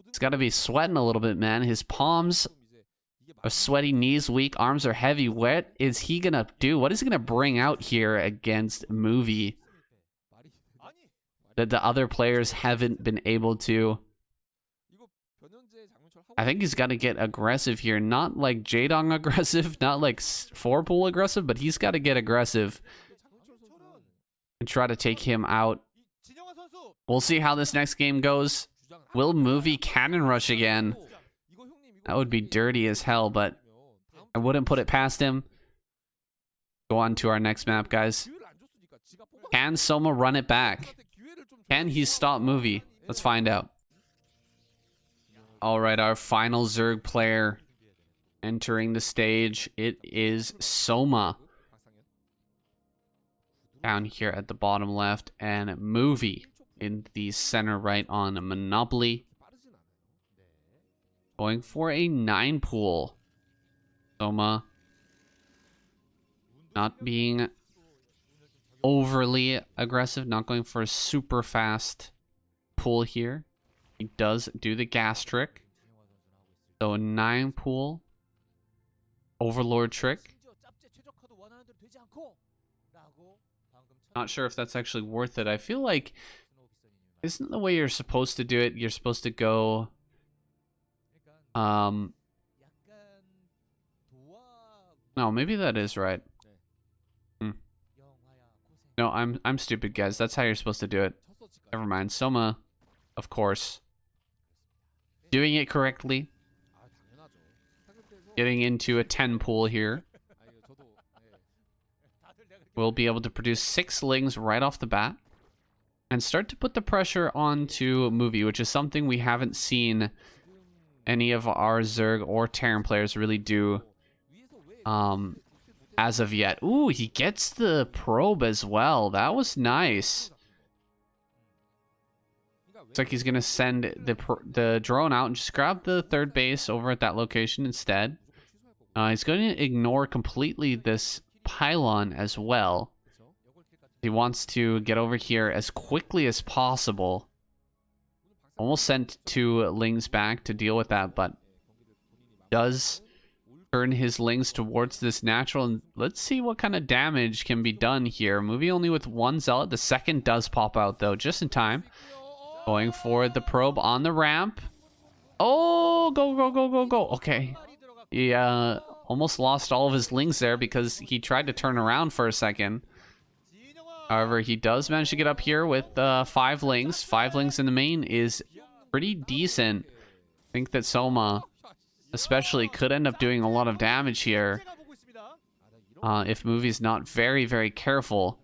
He's got to be sweating a little bit, man. His palms are sweaty, knees weak, arms are heavy. What is he going to do? What is he going to bring out here against Movie that the other players haven't been able to? I think he's got to get aggressive here. Not like Jaedong aggressive, not like 4-pool aggressive, but he's got to get aggressive and try to take him out. We'll see how this next game goes. Will Movie cannon rush again? That would be dirty as hell, but I wouldn't put it past him. Go on to our next map, guys. Can Soma run it back? Can he stop Movie? Let's find out. All right, our final Zerg player entering the stage. It is Soma. Down here at the bottom left, and Movie in the center right on Monopoly. Going for a 9-pool. Soma not being overly aggressive, not going for a super fast pull here. He does do the gas trick. So a 9-pool Overlord trick. Not sure if that's actually worth it. I feel like, isn't the way you're supposed to do it, you're supposed to go no, maybe that is right. No, I'm stupid, guys. That's how you're supposed to do it. Never mind. Soma, of course, doing it correctly. Getting into a 10-pool here. We'll be able to produce 6 lings right off the bat and start to put the pressure onto Movie, which is something we haven't seen any of our Zerg or Terran players really do as of yet. Ooh, he gets the probe as well. That was nice. Looks like he's going to send the drone out and just grab the 3rd base over at that location instead. He's going to ignore completely this pylon as well. He wants to get over here as quickly as possible. Almost sent 2 lings back to deal with that, but does turn his lings towards this natural. And let's see what kind of damage can be done here. Movie only with 1 zealot. The second does pop out though, just in time. Going for the probe on the ramp. Oh, go, go, go, go, go. Okay. He almost lost all of his lings there because he tried to turn around for a second. However, he does manage to get up here with 5 lings. 5 lings in the main is pretty decent. I think that Soma especially could end up doing a lot of damage here if Movie's not very, very careful.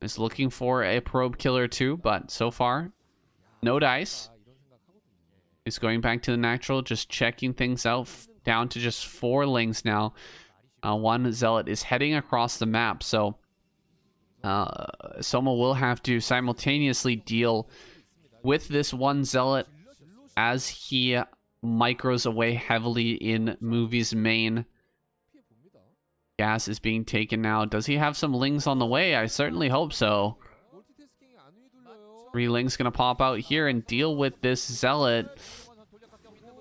Is looking for a probe killer too, but so far, no dice. He's going back to the natural, just checking things out. Down to just 4 lings now. 1 zealot is heading across the map, so Soma will have to simultaneously deal with this 1 zealot as he micros away heavily in Movie's main. Gas is being taken now. Does he have some lings on the way? I certainly hope so. 3 lings gonna pop out here and deal with this zealot.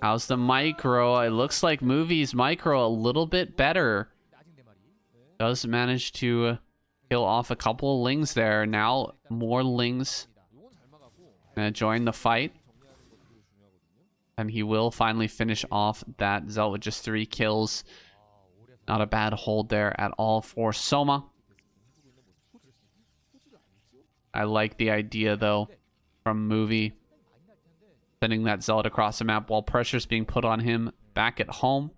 How's the micro? It looks like Movie's micro a little bit better. Does manage to kill off a couple of lings there. Now more lings gonna join the fight. And he will finally finish off that zealot with just 3 kills. Not a bad hold there at all for Soma. I like the idea, though, from Movie. Sending that zealot across the map while pressure's being put on him back at home.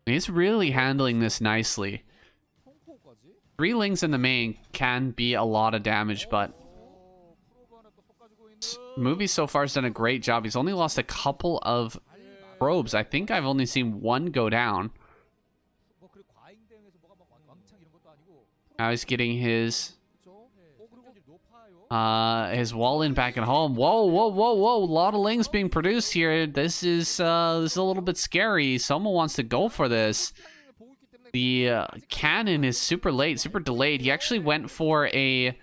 He's really handling this nicely. 3 lings in the main can be a lot of damage, but Movie so far has done a great job. He's only lost a couple of probes. I think I've only seen 1 go down. Now he's getting his wall in back at home. Whoa, whoa, whoa, whoa! A lot of lings being produced here. This is a little bit scary. Someone wants to go for this. The cannon is super late, super delayed. He actually went for a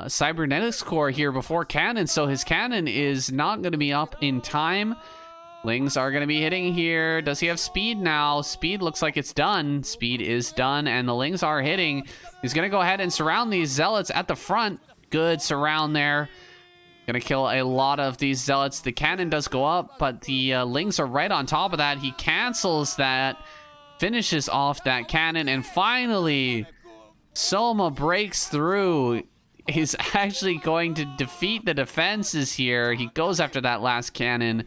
cybernetics core here before cannon, so his cannon is not going to be up in time. Lings are going to be hitting here. Does he have speed now? Speed looks like it's done. Speed is done, and the Lings are hitting. He's going to go ahead and surround these Zealots at the front. Good surround there. Going to kill a lot of these Zealots. The cannon does go up, but the Lings are right on top of that. He cancels that, finishes off that cannon, and finally, Soma breaks through. He's actually going to defeat the defenses here. He goes after that last cannon.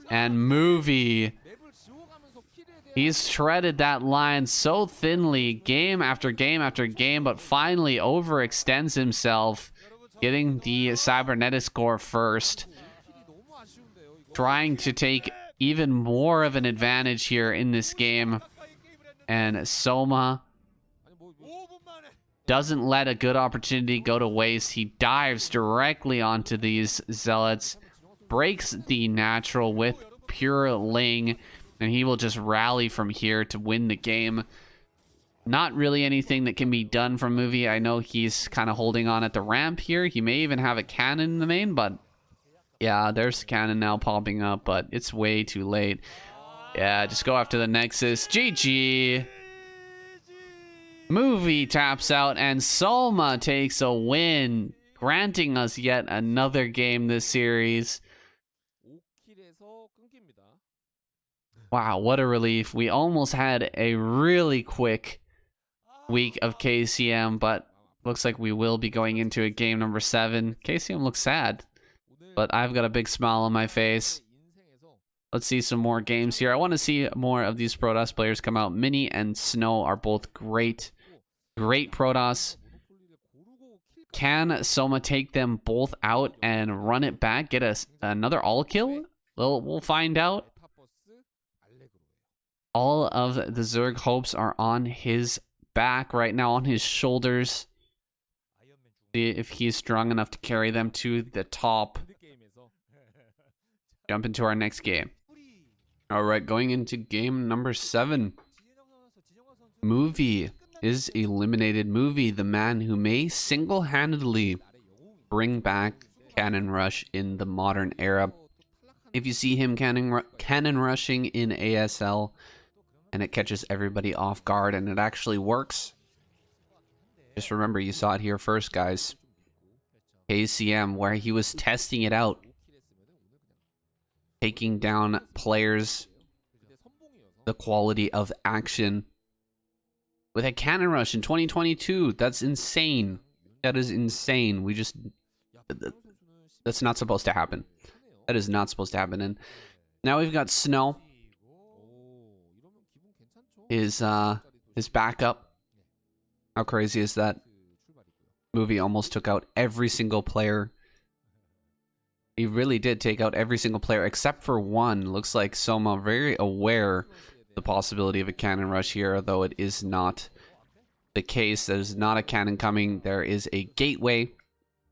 And Movie, he's shredded that line so thinly game after game after game, but finally overextends himself, getting the cybernetics score first, trying to take even more of an advantage here in this game. And Soma doesn't let a good opportunity go to waste. He dives directly onto these Zealots, breaks the natural with pure Ling, and he will just rally from here to win the game. Not really anything that can be done from Movie. I know he's kind of holding on at the ramp here. He may even have a cannon in the main, but yeah, there's the cannon now popping up, but it's way too late. Yeah, just go after the Nexus. GG. Movie taps out, and Soma takes a win, granting us yet another game this series. Wow, what a relief. We almost had a really quick week of KCM, but looks like we will be going into a game number 7. KCM looks sad, but I've got a big smile on my face. Let's see some more games here. I want to see more of these Protoss players come out. Mini and Snow are both great. Great Protoss. Can Soma take them both out and run it back? Get us another all kill? Well, we'll find out. All of the Zerg hopes are on his back right now, on his shoulders. See if he's strong enough to carry them to the top. Jump into our next game. All right, going into game number 7. Movie is eliminated. Movie, the man who may single-handedly bring back Cannon Rush in the modern era. If you see him cannon rushing in ASL and it catches everybody off guard and it actually works, just remember you saw it here first, guys. KCM, where he was testing it out, taking down players, the quality of action with a cannon rush in 2022. That's insane. That is insane. That's not supposed to happen. That is not supposed to happen. And now we've got Snow, his backup. How crazy is that? Movie almost took out every single player. He really did take out every single player except for one. Looks like Soma very aware of the possibility of a cannon rush here, although it is not the case. There's not a cannon coming. There is a gateway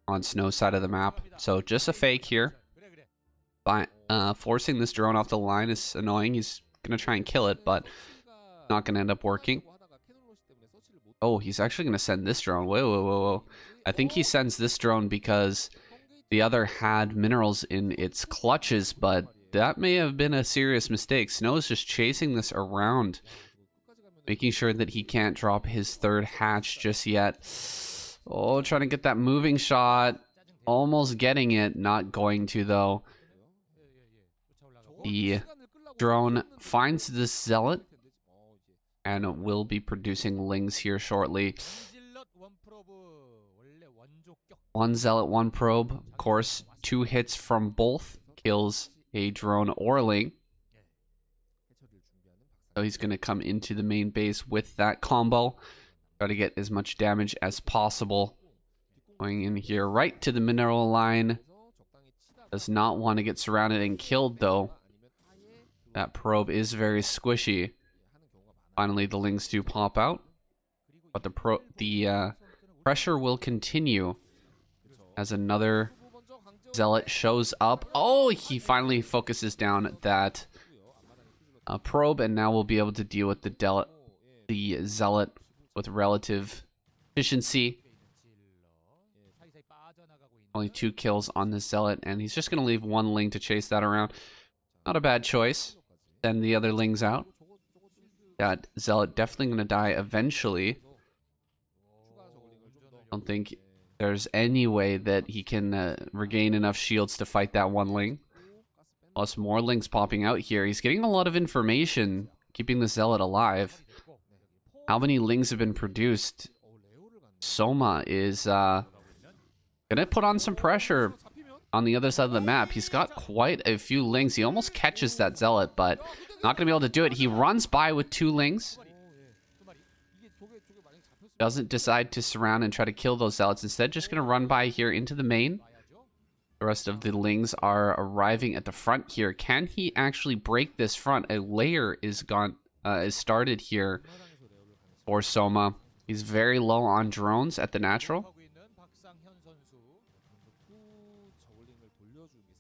on Snow's side of the map. So just a fake here. But forcing this drone off the line is annoying. He's going to try and kill it, but not going to end up working. Oh, he's actually going to send this drone. Whoa. I think he sends this drone because the other had minerals in its clutches, but that may have been a serious mistake. Snow's just chasing this around, making sure that he can't drop his third hatch just yet. Oh, trying to get that moving shot. Almost getting it. Not going to, though. The drone finds this Zealot and will be producing Lings here shortly. One Zealot, one probe. Of course, 2 hits from both kills a drone or Ling. So he's going to come into the main base with that combo. Try to get as much damage as possible. Going in here right to the mineral line. Does not want to get surrounded and killed, though. That probe is very squishy. Finally, the Lings do pop out. But the pressure will continue as another Zealot shows up. Oh, he finally focuses down that probe, and now we'll be able to deal with the the Zealot with relative efficiency. Only 2 kills on the Zealot, and he's just going to leave 1 Ling to chase that around. Not a bad choice. Send the other Lings out. That Zealot definitely going to die eventually. I don't think there's any way that he can regain enough shields to fight that 1 Ling. Plus more Lings popping out here. He's getting a lot of information, keeping the Zealot alive. How many Lings have been produced? Soma is gonna put on some pressure on the other side of the map. He's got quite a few Lings. He almost catches that Zealot, but not gonna be able to do it. He runs by with 2 Lings. Doesn't decide to surround and try to kill those Zealots. Instead, just gonna run by here into the main. The rest of the Lings are arriving at the front here. Can he actually break this front? A layer is started here for Soma. He's very low on drones at the natural,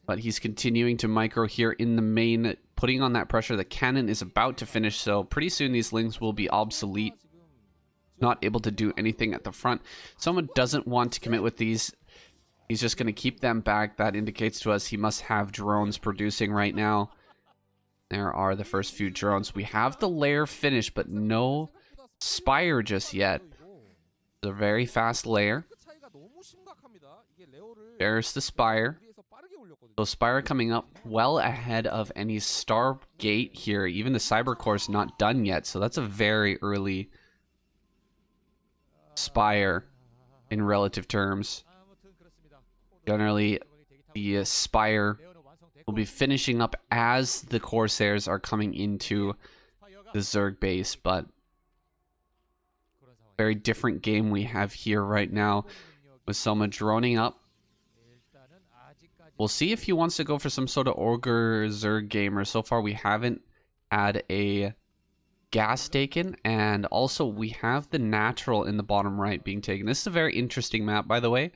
but he's continuing to micro here in the main, putting on that pressure. The cannon is about to finish, so pretty soon these Lings will be obsolete, not able to do anything at the front. Soma doesn't want to commit with these. He's just going to keep them back. That indicates to us he must have drones producing right now. There are the first few drones. We have the lair finished, but no Spire just yet. It's a very fast lair. There's the Spire. So Spire coming up well ahead of any Stargate here. Even the Cyber Core is not done yet, so that's a very early Spire in relative terms. Generally, the Spire will be finishing up as the Corsairs are coming into the Zerg base, but very different game we have here right now with Soma droning up. We'll see if he wants to go for some sort of Ogre Zerg gamer. So far, we haven't had a gas taken, and also we have the natural in the bottom right being taken. This is a very interesting map, by the way.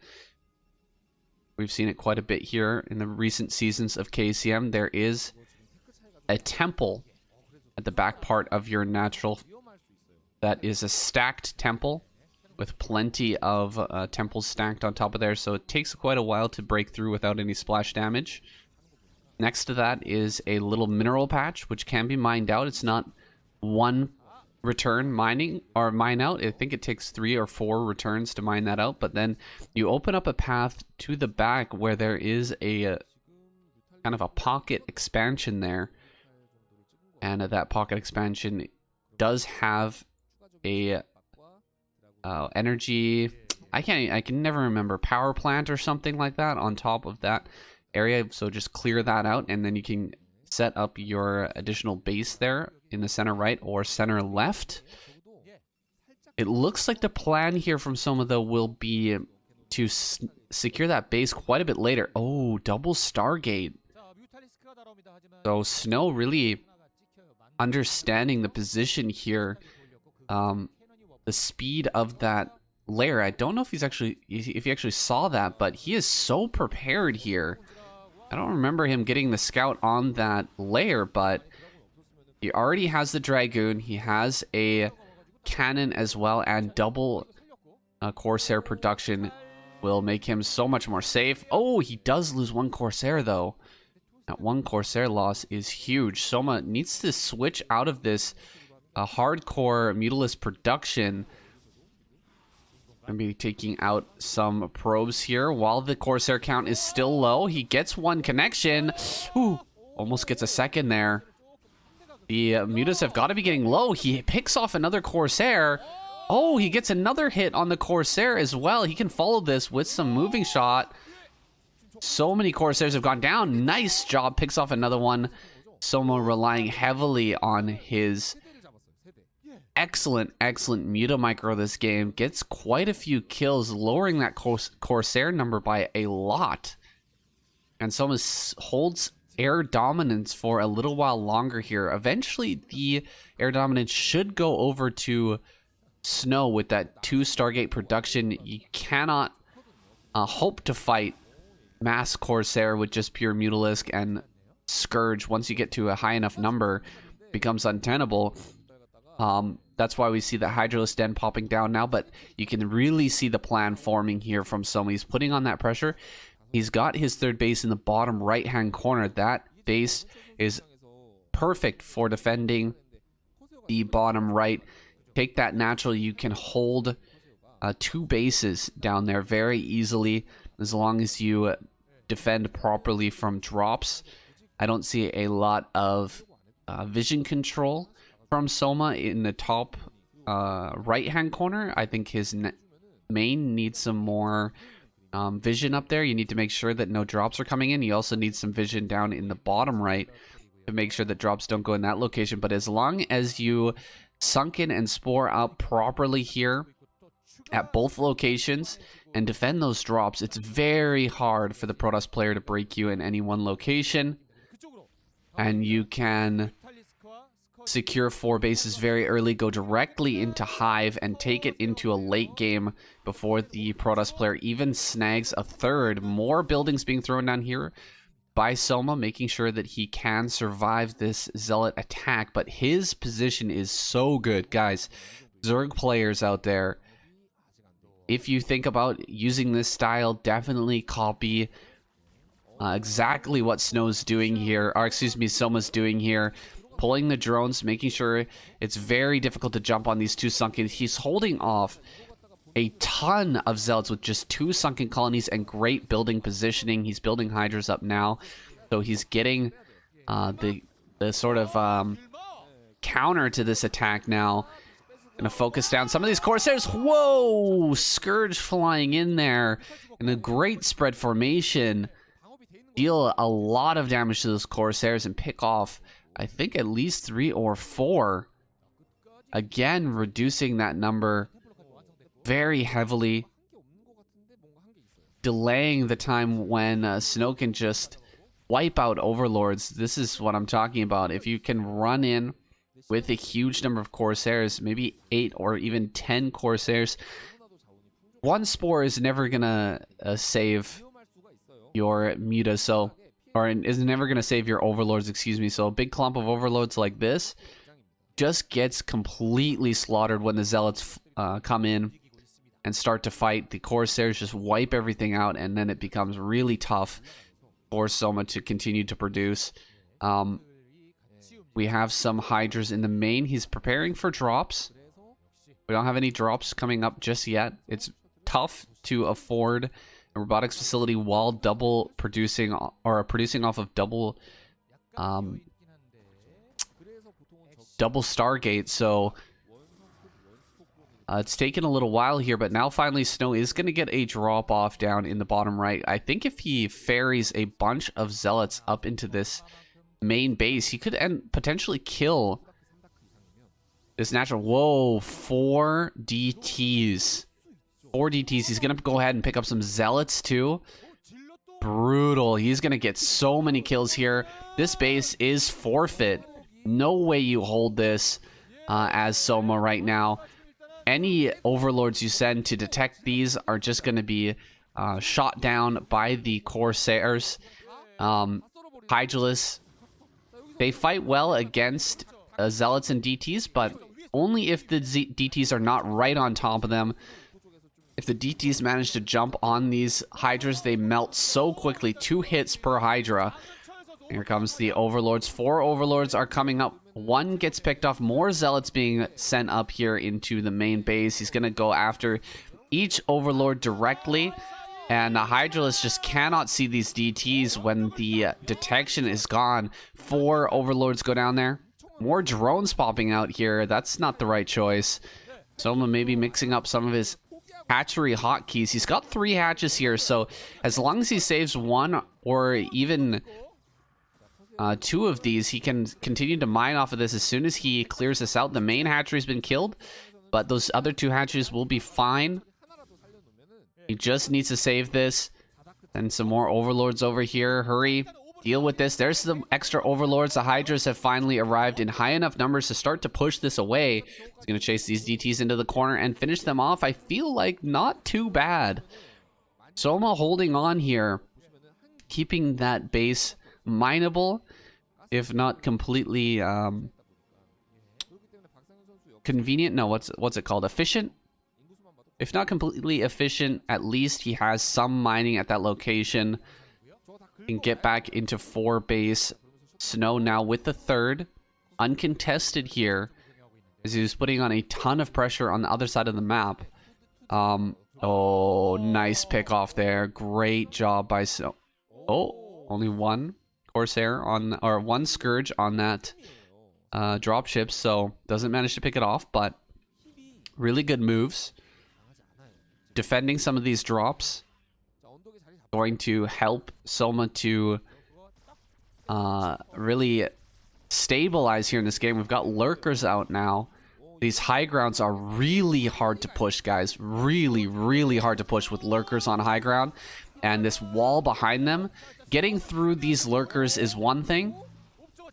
We've seen it quite a bit here in the recent seasons of KCM. There is a temple at the back part of your natural that is a stacked temple with plenty of temples stacked on top of there, so it takes quite a while to break through without any splash damage. Next to that is a little mineral patch, which can be mined out. It's not 1 return mining or mine out. I think it takes 3 or 4 returns to mine that out, but then you open up a path to the back where there is a kind of a pocket expansion there, and that pocket expansion does have a energy, I can never remember, power plant or something like that on top of that area. So just clear that out, and then you can set up your additional base there in the center right or center left. It looks like the plan here from Soma, though, will be to secure that base quite a bit later. Oh, double Stargate. So Snow really understanding the position here, the speed of that lair. I don't know if he actually saw that, but he is so prepared here. I don't remember him getting the scout on that lair, but he already has the Dragoon. He has a cannon as well, and double Corsair production will make him so much more safe. Oh, he does lose 1 Corsair, though. That 1 Corsair loss is huge. Soma needs to switch out of this hardcore Mutalisk production. Gonna be taking out some probes here while the Corsair count is still low. He gets 1 connection. Ooh, almost gets a second there. The Mutas have got to be getting low. He picks off another Corsair. Oh, he gets another hit on the Corsair as well. He can follow this with some moving shot. So many Corsairs have gone down. Nice job. Picks off another one. Soma relying heavily on his excellent Muta micro this game. Gets quite a few kills, lowering that Corsair number by a lot. And Soma holds air dominance for a little while longer here. Eventually, the air dominance should go over to Snow with that 2 Stargate production. You cannot hope to fight mass Corsair with just pure Mutalisk, and Scourge, once you get to a high enough number, becomes untenable. That's why we see the Hydralisk Den popping down now, but you can really see the plan forming here from Soma. He's putting on that pressure. He's got his third base in the bottom right-hand corner. That base is perfect for defending the bottom right. Take that natural. You can hold 2 bases down there very easily as long as you defend properly from drops. I don't see a lot of vision control from Soma in the top right-hand corner. I think his main needs some more vision up there. You need to make sure that no drops are coming in. You also need some vision down in the bottom right to make sure that drops don't go in that location. But as long as you sunken and spore out properly here at both locations and defend those drops, it's very hard for the Protoss player to break you in any one location. And you can secure 4 bases very early, go directly into Hive, and take it into a late game before the Protoss player even snags a third. More buildings being thrown down here by Soma, making sure that he can survive this Zealot attack. But his position is so good, guys. Zerg players out there, if you think about using this style, definitely copy exactly what Snow's doing here, or excuse me, Soma's doing here. Pulling the drones, making sure it's very difficult to jump on these 2 sunken. He's holding off a ton of Zealots with just 2 sunken colonies and great building positioning. He's building Hydras up now, so he's getting the sort of counter to this attack now. Gonna focus down some of these Corsairs. Whoa! Scourge flying in there in a great spread formation. Deal a lot of damage to those Corsairs and pick off, I think, at least 3 or 4. Again, reducing that number very heavily. Delaying the time when Snow can just wipe out Overlords. This is what I'm talking about. If you can run in with a huge number of Corsairs, maybe 8 or even 10 Corsairs, 1 Spore is never gonna save your Muta, so, or is never going to save your Overlords, excuse me. So a big clump of Overlords like this just gets completely slaughtered when the Zealots come in and start to fight. The Corsairs just wipe everything out, and then it becomes really tough for Soma to continue to produce. We have some Hydras in the main. He's preparing for drops. We don't have any drops coming up just yet. It's tough to afford a robotics facility while double producing, or producing off of double Stargate. So it's taken a little while here, but now finally Snow is going to get a drop off down in the bottom right. I think if he ferries a bunch of Zealots up into this main base, he could potentially kill this natural. Whoa, 4 DTs. 4 DTs. He's going to go ahead and pick up some Zealots too. Brutal. He's going to get so many kills here. This base is forfeit. No way you hold this as Soma right now. Any Overlords you send to detect these are just going to be shot down by the Corsairs. Hydralisk, they fight well against Zealots and DTs, but only if the DTs are not right on top of them. If the DTs manage to jump on these Hydras, they melt so quickly. 2 hits per Hydra. Here comes the Overlords. 4 Overlords are coming up. 1 gets picked off. More Zealots being sent up here into the main base. He's going to go after each Overlord directly. And the Hydralisk just cannot see these DTs when the detection is gone. 4 Overlords go down there. More drones popping out here. That's not the right choice. Soma maybe mixing up some of his hatchery hotkeys. He's got 3 hatches here, so as long as he saves 1 or even 2 of these, he can continue to mine off of this. As soon as he clears this out, the main hatchery's been killed, but those other 2 hatcheries will be fine. He just needs to save this. And some more Overlords over here. Hurry. Deal with this. There's some extra Overlords. The Hydras have finally arrived in high enough numbers to start to push this away. He's going to chase these DTs into the corner and finish them off. I feel like not too bad. Soma holding on here. Keeping that base mineable, if not completely convenient. No, what's it called? Efficient? If not completely efficient, at least he has some mining at that location. Can get back into 4 base. Snow now with the 3rd. Uncontested here. As he's putting on a ton of pressure on the other side of the map. Oh, nice pick off there. Great job by Snow. Oh, only 1 Corsair on, or 1 Scourge on that dropship, so doesn't manage to pick it off, but really good moves. Defending some of these drops. Going to help Soma to really stabilize here in this game. We've got lurkers out now. These high grounds are really hard to push, guys. Really, really hard to push with lurkers on high ground. And this wall behind them, getting through these lurkers is one thing,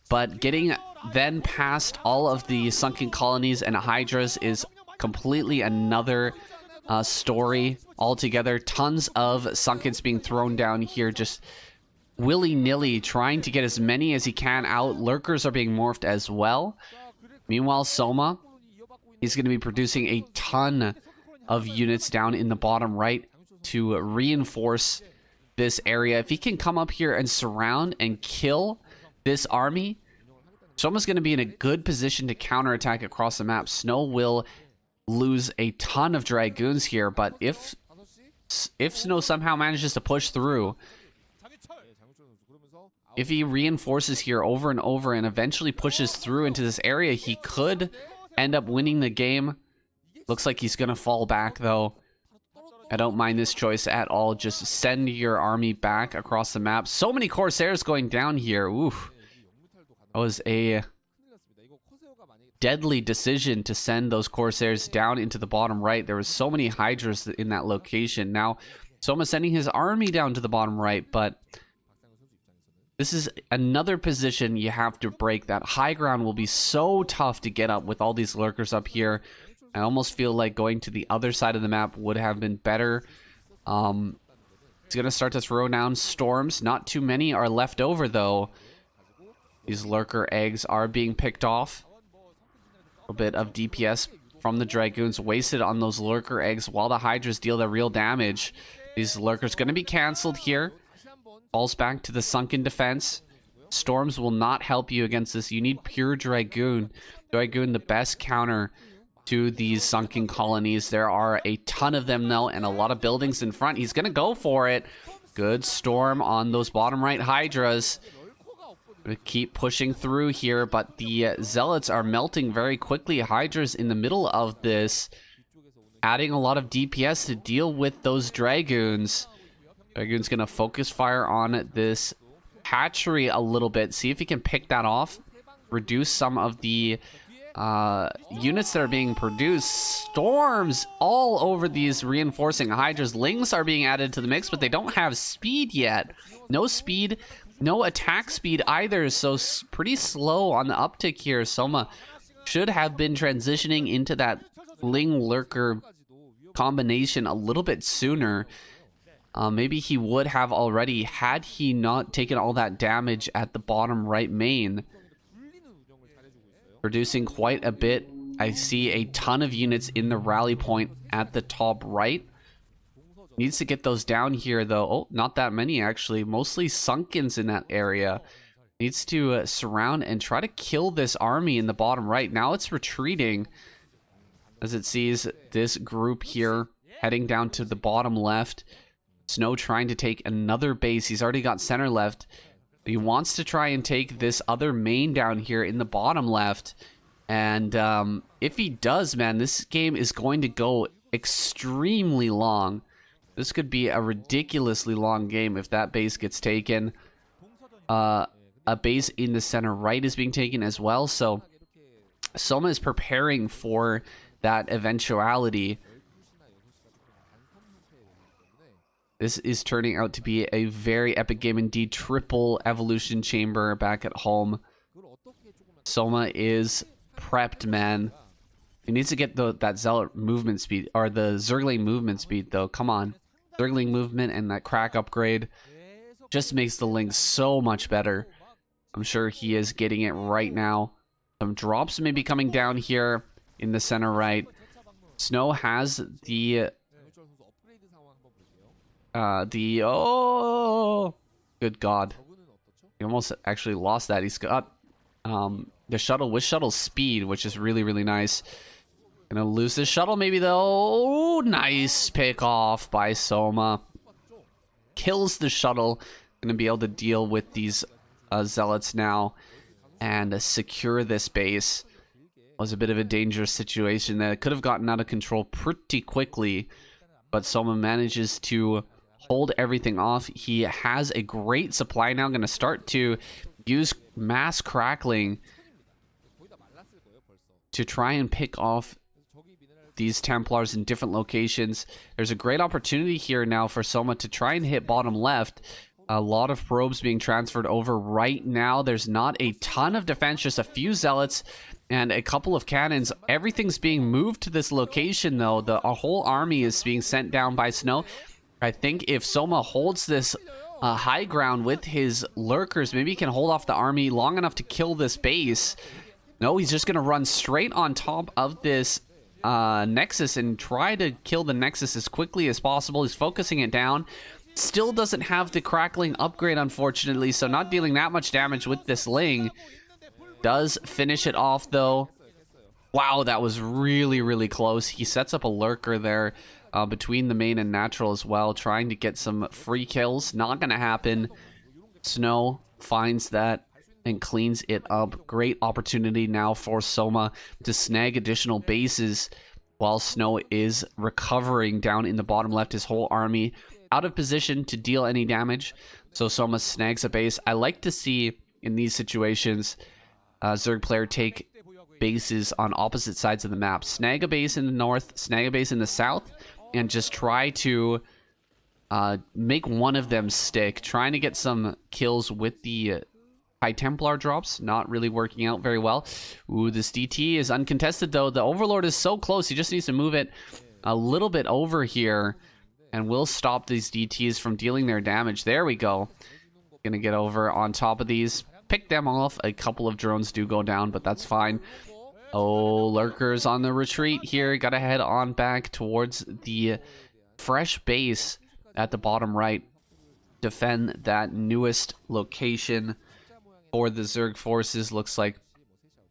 but getting then past all of the sunken colonies and hydras is completely another story altogether. Tons of sunkens being thrown down here, just willy-nilly trying to get as many as he can out. Lurkers are being morphed as well. Meanwhile, Soma, he's going to be producing a ton of units down in the bottom right to reinforce this area. If he can come up here and surround and kill this army, Soma's going to be in a good position to counterattack across the map. Snow will lose a ton of Dragoons here, but if Snow somehow manages to push through, if he reinforces here over and over and eventually pushes through into this area, he could end up winning the game. Looks like he's going to fall back, though. I don't mind this choice at all. Just send your army back across the map. So many Corsairs going down here. Oof. That was a deadly decision to send those Corsairs down into the bottom right. There was so many Hydras in that location. Now, Soma's sending his army down to the bottom right, but this is another position you have to break. That high ground will be so tough to get up with all these lurkers up here. I almost feel like going to the other side of the map would have been better. He's going to start to throw down storms. Not too many are left over, though. These lurker eggs are being picked off. A little bit of DPS from the Dragoons wasted on those lurker eggs while the Hydras deal the real damage. These lurkers going to be canceled here. Falls back to the sunken defense. Storms will not help you against this. You need pure Dragoon. Dragoon, the best counter to these sunken colonies. There are a ton of them, though, and a lot of buildings in front. He's going to go for it. Good storm on those bottom right Hydras. Gonna keep pushing through here, but the Zealots are melting very quickly. Hydras in the middle of this, adding a lot of DPS to deal with those Dragoons. Dragoon's going to focus fire on this hatchery a little bit. See if he can pick that off. Reduce some of the units that are being produced. Storms all over these reinforcing Hydras. Lings are being added to the mix, but they don't have speed yet. No speed, no attack speed either, so pretty slow on the uptick here. Soma should have been transitioning into that Ling Lurker combination a little bit sooner. Maybe he would have already had he not taken all that damage at the bottom right main. Producing quite a bit. I see a ton of units in the rally point at the top right. Needs to get those down here, though. Oh, not that many, actually. Mostly Sunkens in that area. Needs to surround and try to kill this army in the bottom right. Now it's retreating as it sees this group here heading down to the bottom left. Snow trying to take another base. He's already got center left. He wants to try and take this other main down here in the bottom left. And if he does, man, this game is going to go extremely long. This could be a ridiculously long game if that base gets taken. A base in the center right is being taken as well. So Soma is preparing for that eventuality. This is turning out to be a very epic game indeed. Triple evolution chamber back at home. Soma is prepped, man. He needs to get that Zealot movement speed, or the Zergling movement speed, though. Come on. Zergling movement and that crack upgrade just makes the Link so much better. I'm sure he is getting it right now. Some drops may be coming down here. in the center right. Snow has the oh, good God. He almost actually lost that. He's got the shuttle with shuttle speed, which is really, really nice. Gonna lose this shuttle maybe though. Oh, nice pick off by Soma. Kills the shuttle. Gonna be able to deal with these zealots now and secure this base. Was a bit of a dangerous situation that could have gotten out of control pretty quickly, but Soma manages to hold everything off. He has a great supply now. Going to start to use mass crackling to try and pick off these Templars in different locations. There's a great opportunity here now for Soma to try and hit bottom left. A lot of probes being transferred over right now. There's not a ton of defense, just a few zealots and a couple of cannons. Everything's being moved to this location, though. A whole army is being sent down by Snow. I think if Soma holds this high ground with his lurkers, maybe he can hold off the army long enough to kill this base. No, he's just going to run straight on top of this Nexus and try to kill the Nexus as quickly as possible. He's focusing it down. Still doesn't have the crackling upgrade, unfortunately, so not dealing that much damage with this Ling. Does finish it off, though. Wow, that was really, really close. He sets up a lurker there between the main and natural as well, trying to get some free kills. Not going to happen. Snow finds that and cleans it up. Great opportunity now for Soma to snag additional bases while Snow is recovering down in the bottom left. His whole army out of position to deal any damage, so Soma snags a base. I like to see in these situations Zerg player take bases on opposite sides of the map. Snag a base in the north, snag a base in the south, and just try to make one of them stick. Trying to get some kills with the High Templar drops, not really working out very well. Ooh, this DT is uncontested though. The Overlord is so close, he just needs to move it a little bit over here, and we'll stop these DTs from dealing their damage. There we go. Gonna get over on top of these. Pick them off. A couple of drones do go down, but that's fine. Oh, lurkers on the retreat here. Gotta head on back towards the fresh base at the bottom right. Defend that newest location for the Zerg forces. Looks like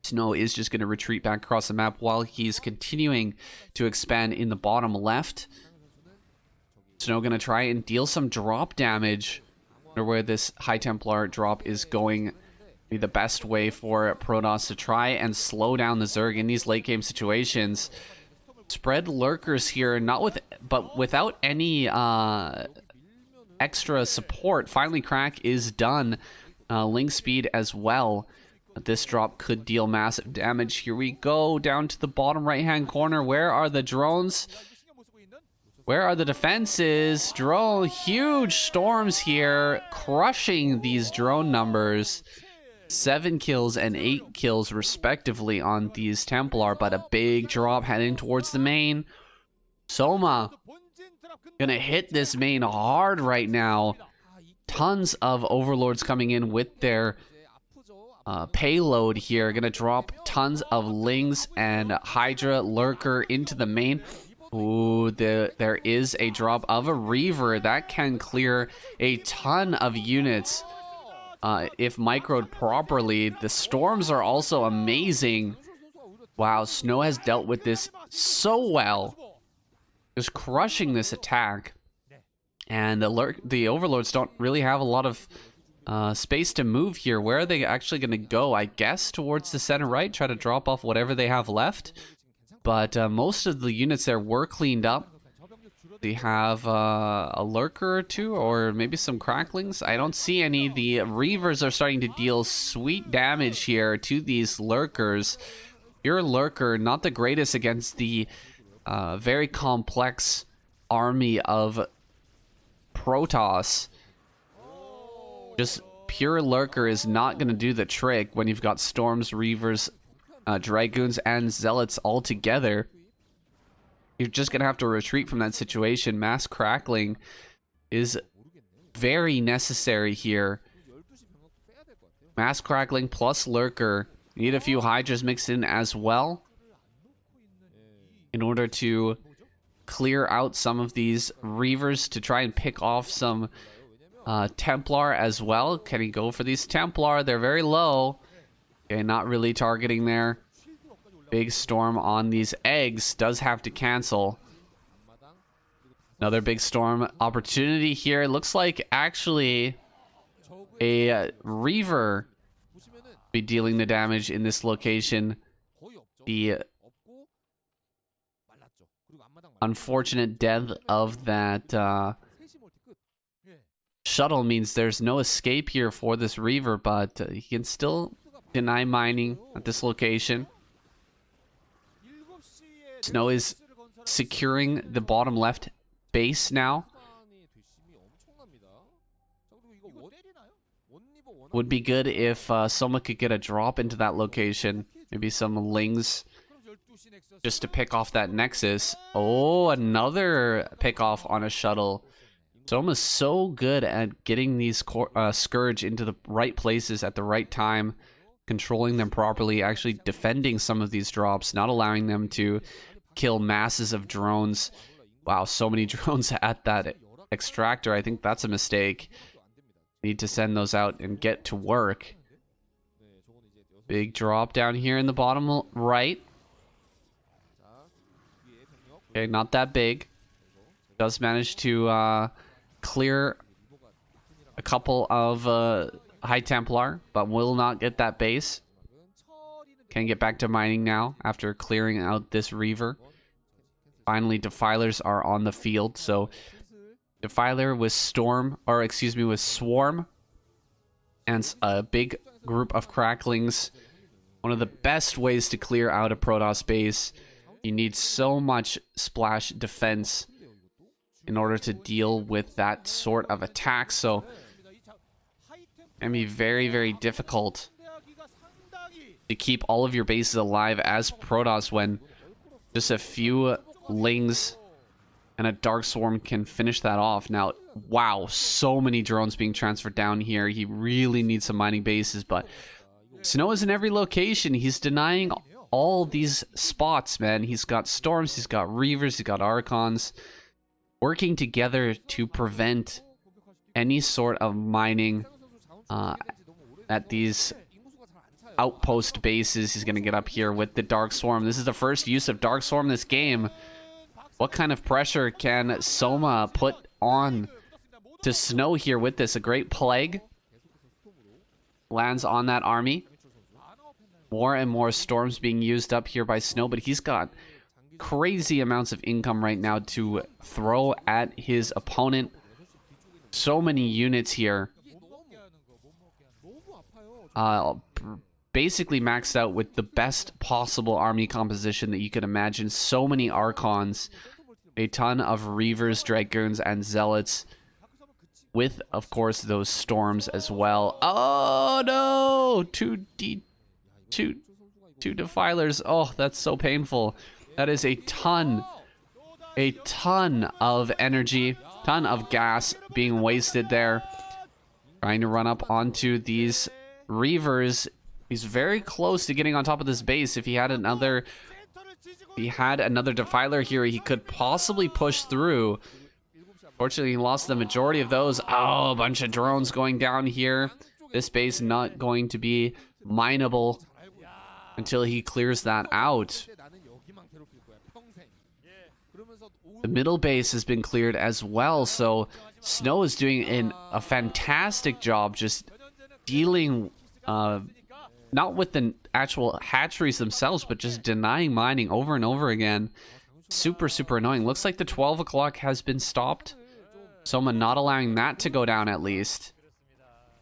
Snow is just going to retreat back across the map while he's continuing to expand in the bottom left. Snow going to try and deal some drop damage. Or where this High Templar drop is going be the best way for Protoss to try and slow down the Zerg in these late game situations. Spread lurkers here, but without any extra support. Finally, crack is done. Link speed as well. This drop could deal massive damage. Here we go down to the bottom right hand corner. Where are the drones? Where are the defenses? Huge storms here, crushing these drone numbers. 7 kills and 8 kills respectively on these Templar, but a big drop heading towards the main. Soma gonna hit this main hard right now. Tons of Overlords coming in with their payload here. Gonna drop tons of Lings and Hydra Lurker into the main. Ooh, there is a drop of a Reaver. That can clear a ton of units if microed properly. The storms are also amazing. Wow, Snow has dealt with this so well. Just crushing this attack. And the Overlords don't really have a lot of space to move here. Where are they actually going to go? I guess towards the center right, try to drop off whatever they have left. But most of the units there were cleaned up. They have a lurker or two, or maybe some cracklings. I don't see any. The Reavers are starting to deal sweet damage here to these lurkers. Your lurker, not the greatest against the very complex army of Protoss. Just pure lurker is not going to do the trick when you've got Storms, Reavers, Dragoons, and Zealots all together. You're just going to have to retreat from that situation. Mass crackling is very necessary here. Mass crackling plus lurker. Need a few Hydras mixed in as well. in order to clear out some of these Reavers to try and pick off some Templar as well. Can he go for these Templar? They're very low. Okay, not really targeting there. Big storm on these eggs. Does have to cancel. Another big storm opportunity here. It looks like actually a Reaver be dealing the damage in this location. The unfortunate death of that shuttle means there's no escape here for this Reaver, but he can still deny mining at this location. Snow is securing the bottom left base now. Would be good if someone could get a drop into that location. Maybe some lings just to pick off that Nexus. Oh, another pick off on a shuttle. Soma's so good at getting these Scourge into the right places at the right time, controlling them properly, actually defending some of these drops, not allowing them to kill masses of drones. Wow, so many drones at that extractor. I think that's a mistake. Need to send those out and get to work. Big drop down here in the bottom right. Okay, not that big. Does manage to clear a couple of High Templar, but will not get that base. Can get back to mining now after clearing out this Reaver. Finally, Defilers are on the field, so Defiler with Storm, or excuse me, with Swarm, and a big group of Cracklings. One of the best ways to clear out a Protoss base. You need so much splash defense in order to deal with that sort of attack, so it can be very, very difficult to keep all of your bases alive as Protoss when just a few Lings and a Dark Swarm can finish that off. Now, wow, so many drones being transferred down here. He really needs some mining bases, but Snow is in every location. He's denying all these spots, man. He's got Storms, he's got Reavers, he's got Archons, working together to prevent any sort of mining at these outpost bases. He's going to get up here with the Dark Swarm. This is the first use of Dark Swarm this game. What kind of pressure can Soma put on to Snow here with this? A great plague lands on that army. More and more storms being used up here by Snow, but he's got crazy amounts of income right now to throw at his opponent. So many units here. Basically maxed out with the best possible army composition that you could imagine. So many Archons, a ton of Reavers, Dragoons, and Zealots, with, of course, those Storms as well. Oh, no! Two Defilers. Oh, that's so painful. That is a ton of energy, ton of gas being wasted there. Trying to run up onto these Reavers. He's very close to getting on top of this base. If he had another Defiler here, he could possibly push through. Fortunately, he lost the majority of those. Oh, a bunch of drones going down here. This base not going to be mineable until he clears that out. The middle base has been cleared as well, so Snow is doing a fantastic job just dealing not with the actual hatcheries themselves, but just denying mining over and over again. Super annoying. Looks like the 12 o'clock has been stopped. Soma not allowing that to go down at least.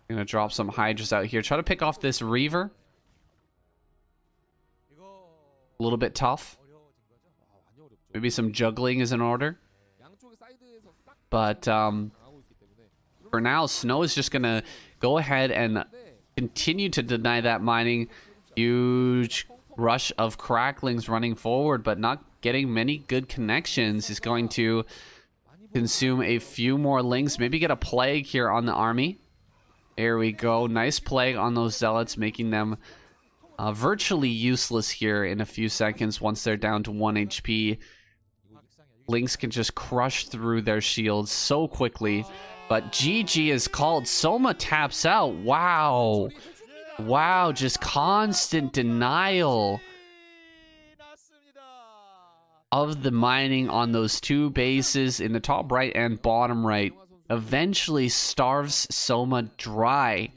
Gonna drop some Hydras out here. Try to pick off this Reaver. A little bit tough. Maybe some juggling is in order. But for now, Snow is just gonna go ahead and continue to deny that mining. Huge rush of Cracklings running forward, but not getting many good connections. He's going to consume a few more links. Maybe get a plague here on the army. There we go. Nice plague on those Zealots, making them virtually useless here in a few seconds once they're down to 1 HP. Lynx can just crush through their shields so quickly. But GG is called. Soma taps out. Wow. Wow, just constant denial of the mining on those two bases in the top right and bottom right. Eventually starves Soma dry.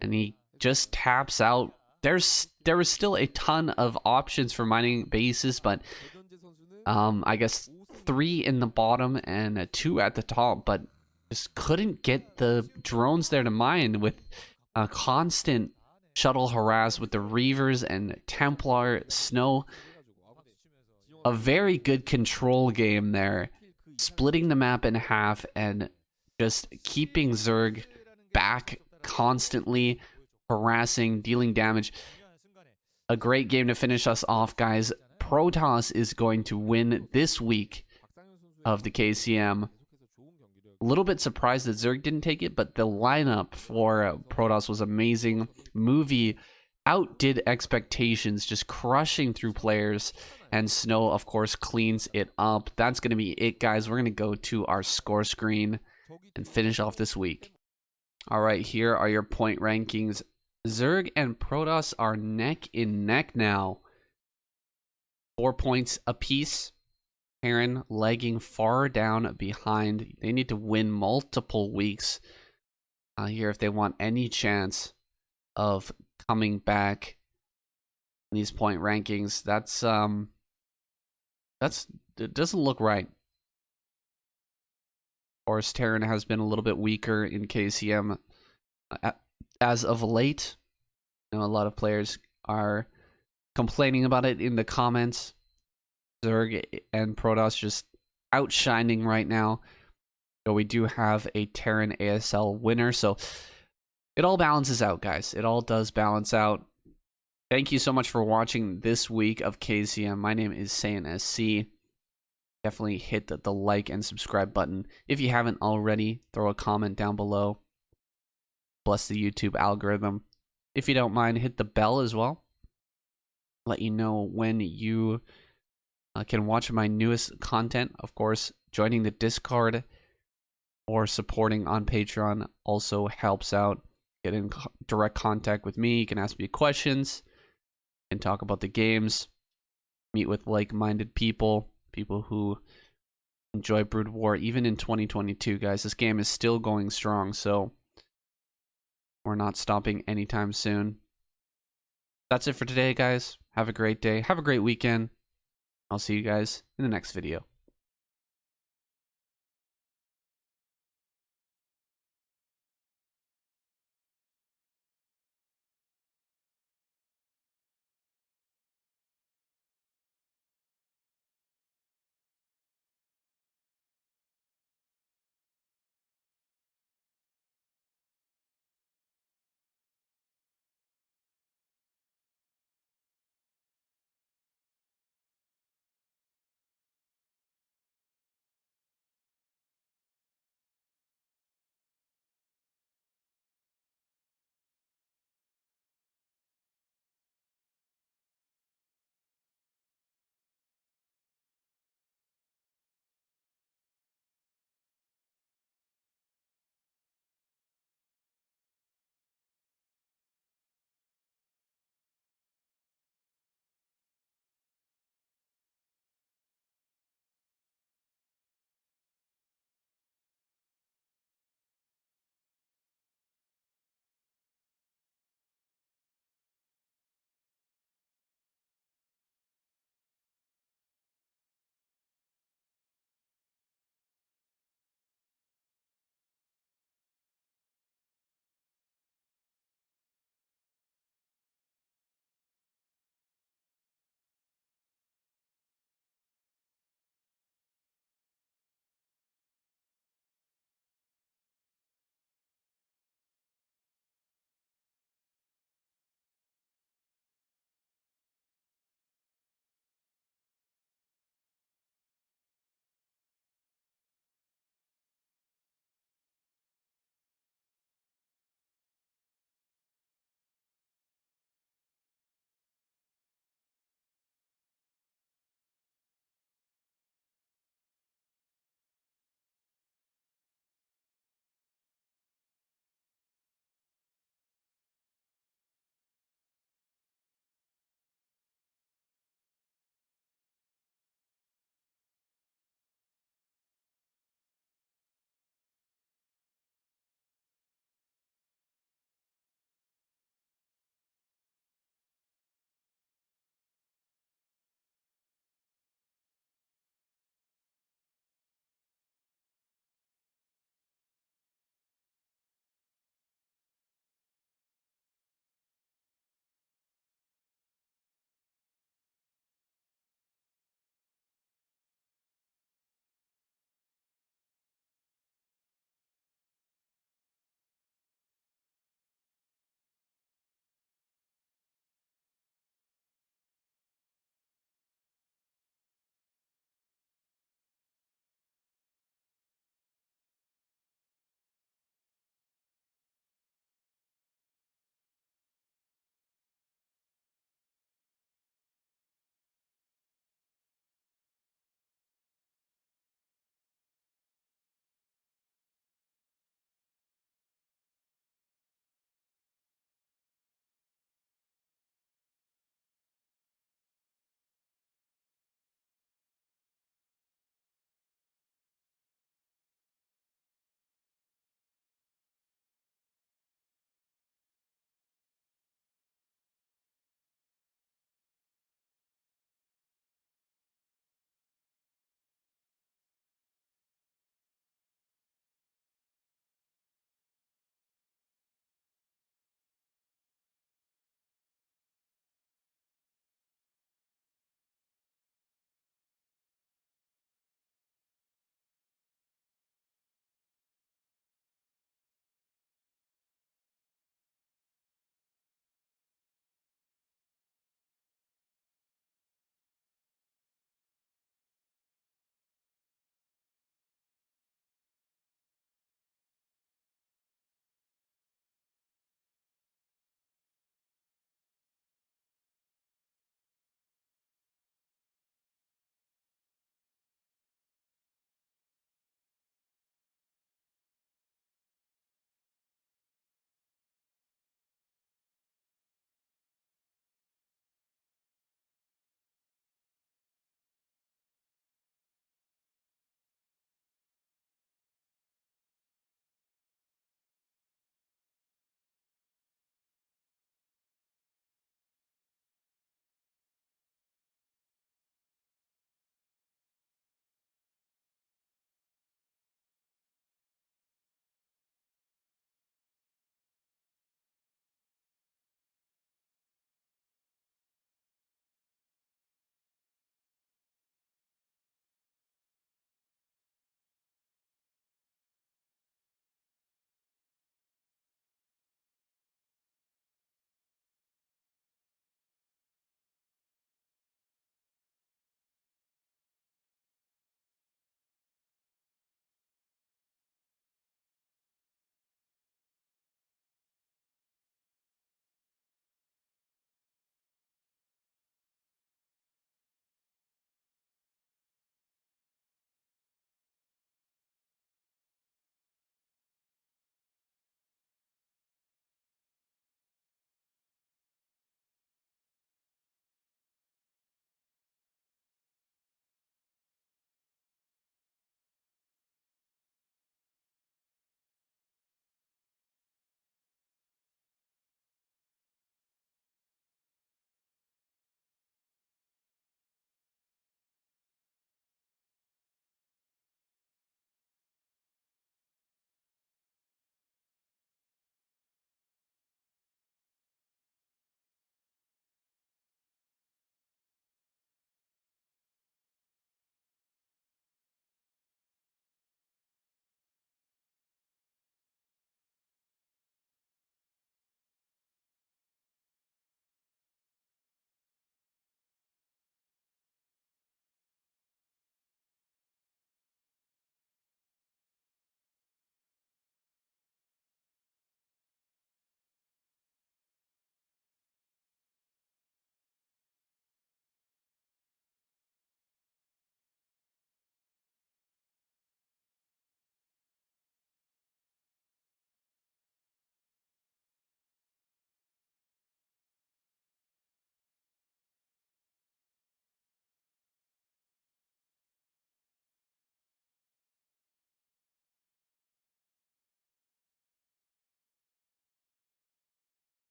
And he just taps out. There was still a ton of options for mining bases, but I guess 3 in the bottom and 2 at the top, but just couldn't get the drones there to mine with a constant shuttle harass with the Reavers and Templar Snow. A very good control game there, splitting the map in half and just keeping Zerg back constantly, harassing, dealing damage. A great game to finish us off, guys. Protoss is going to win this week of the KCM. A little bit surprised that Zerg didn't take it, but the lineup for Protoss was amazing. Movie outdid expectations, just crushing through players, and Snow, of course, cleans it up. That's going to be it, guys. We're going to go to our score screen and finish off this week. All right, here are your point rankings. Zerg and Protoss are neck and neck now. 4 points apiece. Terran lagging far down behind. They need to win multiple weeks here if they want any chance of coming back in these point rankings. It doesn't look right. Of course, Terran has been a little bit weaker in KCM as of late. I know a lot of players are complaining about it in the comments. Zerg and Protoss just outshining right now. So we do have a Terran ASL winner. So it all balances out, guys. It all does balance out. Thank you so much for watching this week of KCM. My name is Saiyan SC. Definitely hit the like and subscribe button. If you haven't already, throw a comment down below. Bless the YouTube algorithm. If you don't mind, hit the bell as well. Let you know when you can watch my newest content. Of course, joining the Discord or supporting on Patreon also helps out. Get in direct contact with me. You can ask me questions and talk about the games. Meet with like-minded people, people who enjoy Broodwar, even in 2022, guys. This game is still going strong, so we're not stopping anytime soon. That's it for today, guys. Have a great day. Have a great weekend. I'll see you guys in the next video.